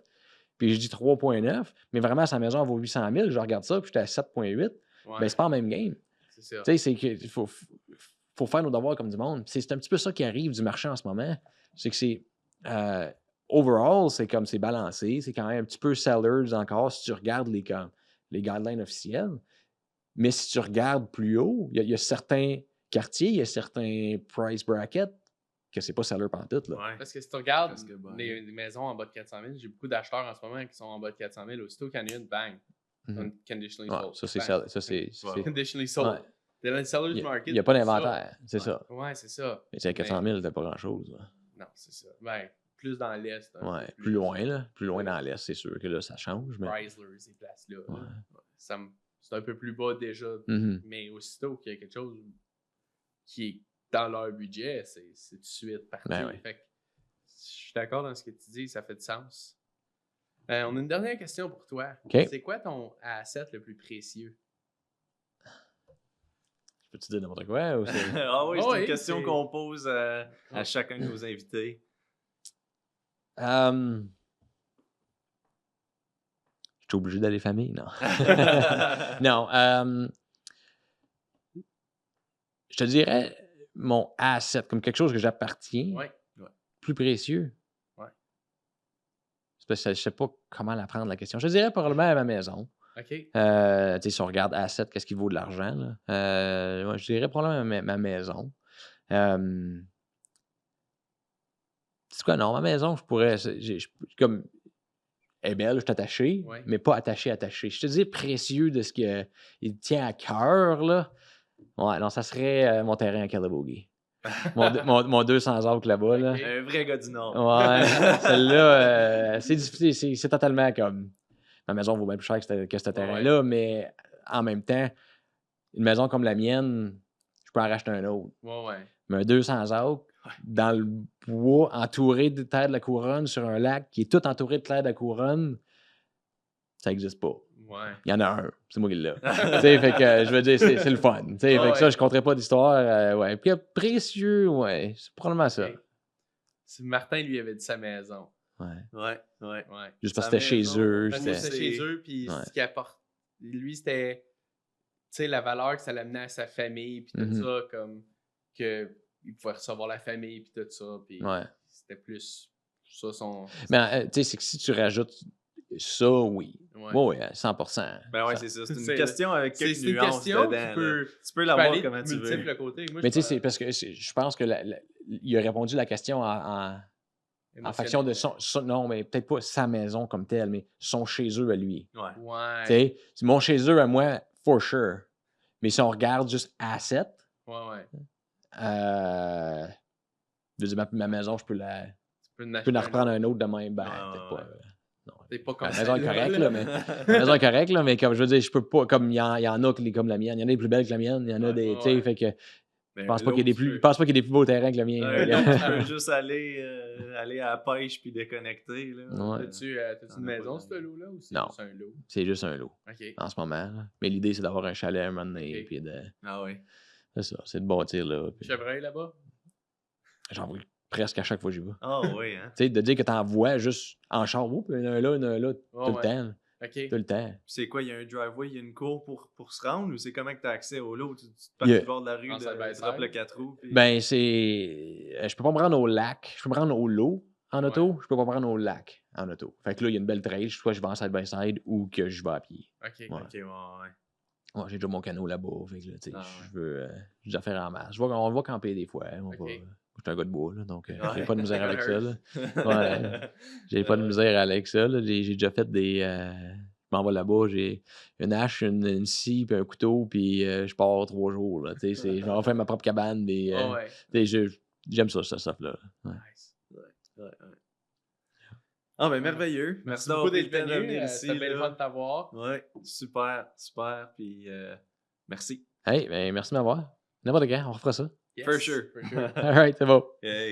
puis je dis 3,9, mais vraiment, sa maison, elle vaut 800 000, je regarde ça, puis j'étais à 7,8, Ouais, ben c'est pas le même game. c'est ça. Tu sais, c'est qu'il faut faire nos devoirs comme du monde. C'est un petit peu ça qui arrive du marché en ce moment. C'est que c'est... overall, c'est comme c'est balancé. C'est quand même un petit peu sellers encore si tu regardes les guidelines officielles. Mais si tu regardes plus haut, il y a certains quartiers, il y a certains price brackets que c'est pas seller pantoute, là. Ouais. Parce que si tu regardes Presque bon. les maisons en bas de 400 000, j'ai beaucoup d'acheteurs en ce moment qui sont en bas de 400 000. Aussitôt qu'il y en a une, bang, Mhm. conditionally Ouais, sold. ça, c'est Bang. ça, c'est Ouais. Conditionally sold. Ouais. T'es dans le seller's Il market. n'y a pas c'est ça. d'inventaire, c'est ça. Ouais, c'est ça. Mais tu sais, à 400 000, t'as pas grand-chose, là. Non, c'est ça. Ben, plus dans l'Est. un Ouais, peu plus loin, là. Plus loin Ouais. dans l'Est, c'est sûr que là, ça change, mais... Chrysler, ces places-là. là. Ouais. C'est un peu plus bas déjà. Mhm. Mais aussitôt qu'il y a quelque chose qui est dans leur budget, c'est tout de suite parti. Ben ouais. Fait que je suis d'accord dans ce que tu dis, ça fait du sens. On a une dernière question pour toi. OK. C'est quoi ton asset le plus précieux? Peux-tu dire n'importe quoi? Ou c'est... Ah oui, Ah c'est oui, une question c'est- qu'on pose à chacun de nos invités. Je suis obligé d'aller famille, non? Non. Je te dirais mon asset, comme quelque chose que j'appartiens, Ouais. plus précieux. Ouais. C'est parce que je sais pas comment la prendre, la question. Je te dirais probablement à ma maison. OK. Tu sais, si on regarde asset, qu'est-ce qui vaut de l'argent, là? Ouais, je dirais probablement ma maison. C'est quoi, non, ma maison, je pourrais... comme... Elle est belle, je suis attaché, Ouais. mais pas attaché. Je te dis précieux de ce qu'il tient à cœur, là. Ouais, non, ça serait mon terrain à Calabogie. Mon 200 acres là-bas, là. Ok. Un vrai gars du Nord. Ouais, celle-là, c'est difficile, c'est totalement comme... Ma maison vaut bien plus cher que ce terrain-là, mais en même temps, une maison comme la mienne, je peux en racheter un autre. Ouais. Mais un 200 acres, dans le bois, entouré de terre de la couronne, sur un lac qui est tout entouré de terre de la couronne, ça n'existe pas. Ouais. Il y en a un, c'est moi qui l'ai. Tu sais, fait que je veux dire, c'est le fun. Tu sais, fait que ça, je ne compterai pas d'histoire. Ouais. Puis précieux, ouais, c'est probablement ça. Ok. Si Martin lui avait dit sa maison. Ouais. Ouais. Ouais. Juste parce Sa que c'était chez maison, eux. Parce que C'était... c'était chez eux, puis Ouais. ce qu'il apporte. Lui, c'était. Tu sais, la valeur que ça l'amenait à sa famille, puis tout Mhm. ça, comme. Que il pouvait recevoir la famille, puis tout ça. Puis Ouais. c'était plus. Ça, son. Mais tu sais, c'est que si tu rajoutes ça, oui. Ouais. Ouais, 100%. Ben ouais, Ça- c'est ça. C'est C'est- une question avec C'est quelques une nuances question dedans. qui peut. Tu peux l'avoir aller comment tu veux. multiples côtés. Moi, Mais je tu sais, c'est parce que je pense que il a répondu la question en faction de non, mais peut-être pas sa maison comme telle, mais son chez eux à lui. Ouais. Ouais. Tu sais, c'est mon chez eux à moi, for sure. Mais si on regarde juste asset, Ouais. je veux dire, ma maison, je peux Tu peux je peux en reprendre un autre de même. Ben, Ouais, peut-être ouais. pas. Non. T'es pas comme La ça. maison est correcte, là, mais. La maison est correcte, là, mais comme je veux dire, je peux pas. Comme il y en a comme la mienne. Il y en a des plus belles que la mienne. Il y en a Ouais, des. ouais, Tu sais, ouais. fait que. Ben, Je pense pas qu'il y ait des l'autre, plus. Je pense pas qu'il y ait des plus beaux terrains que le mien. l'autre, tu peux juste aller à la pêche puis déconnecter. Là. Ouais. T'as-tu On une a maison, pas ce lot-là, ou c'est Non. juste un lot? C'est juste un lot OK. en ce moment. Là. Mais l'idée, c'est d'avoir un chalet un moment donné. Ok. Puis Ah oui. c'est ça, c'est de bâtir là. Puis Chevreuil là-bas? j'en vois presque à chaque fois que j'y vais. Ah oui, hein. Tu sais, de dire que t'en vois juste en char, oups, un là, tout le Ouais. temps. OK. Tout le temps. Puis c'est quoi, il y a un driveway, il y a une cour pour se rendre ou c'est comment que tu as accès au lot? Tu te Il parques y a- du bord de la rue, En side-by-side. drop le 4 roues. Puis... Ben, c'est. Je peux pas me rendre au lac. Je peux me rendre au lot en auto. Je peux pas me rendre au lac en auto. Fait que là, il y a une belle trail. Soit je vais en side-by-side ou que je vais à pied. OK. Ouais. Ok, ouais. Ouais, j'ai déjà mon canot là-bas. Fait que là, tu sais, Ah, je veux. J'ai des affaires en masse. On va camper des fois. On Ok. va. Je suis un gars de bois, là, donc j'ai Ouais. pas de misère avec ça. Là. Ouais. J'ai pas de misère avec ça. Là. J'ai déjà fait des. Je m'en vais là-bas, j'ai une hache, une scie, puis un couteau, puis je pars 3 jours. Là, je vais refaire ma propre cabane. Puis, j'aime ça stuff-là. Ouais. Nice. Ouais. Ah, ben merveilleux. Merci d'avoir beaucoup pris d'être le temps de venu. venir ici. C'était bien le là. fun de t'avoir. Ouais, super. Puis merci. Hey, ben, merci de m'avoir. N'importe quand, on refera ça. Yes, For sure. For sure. All right, c'est bon. Hey.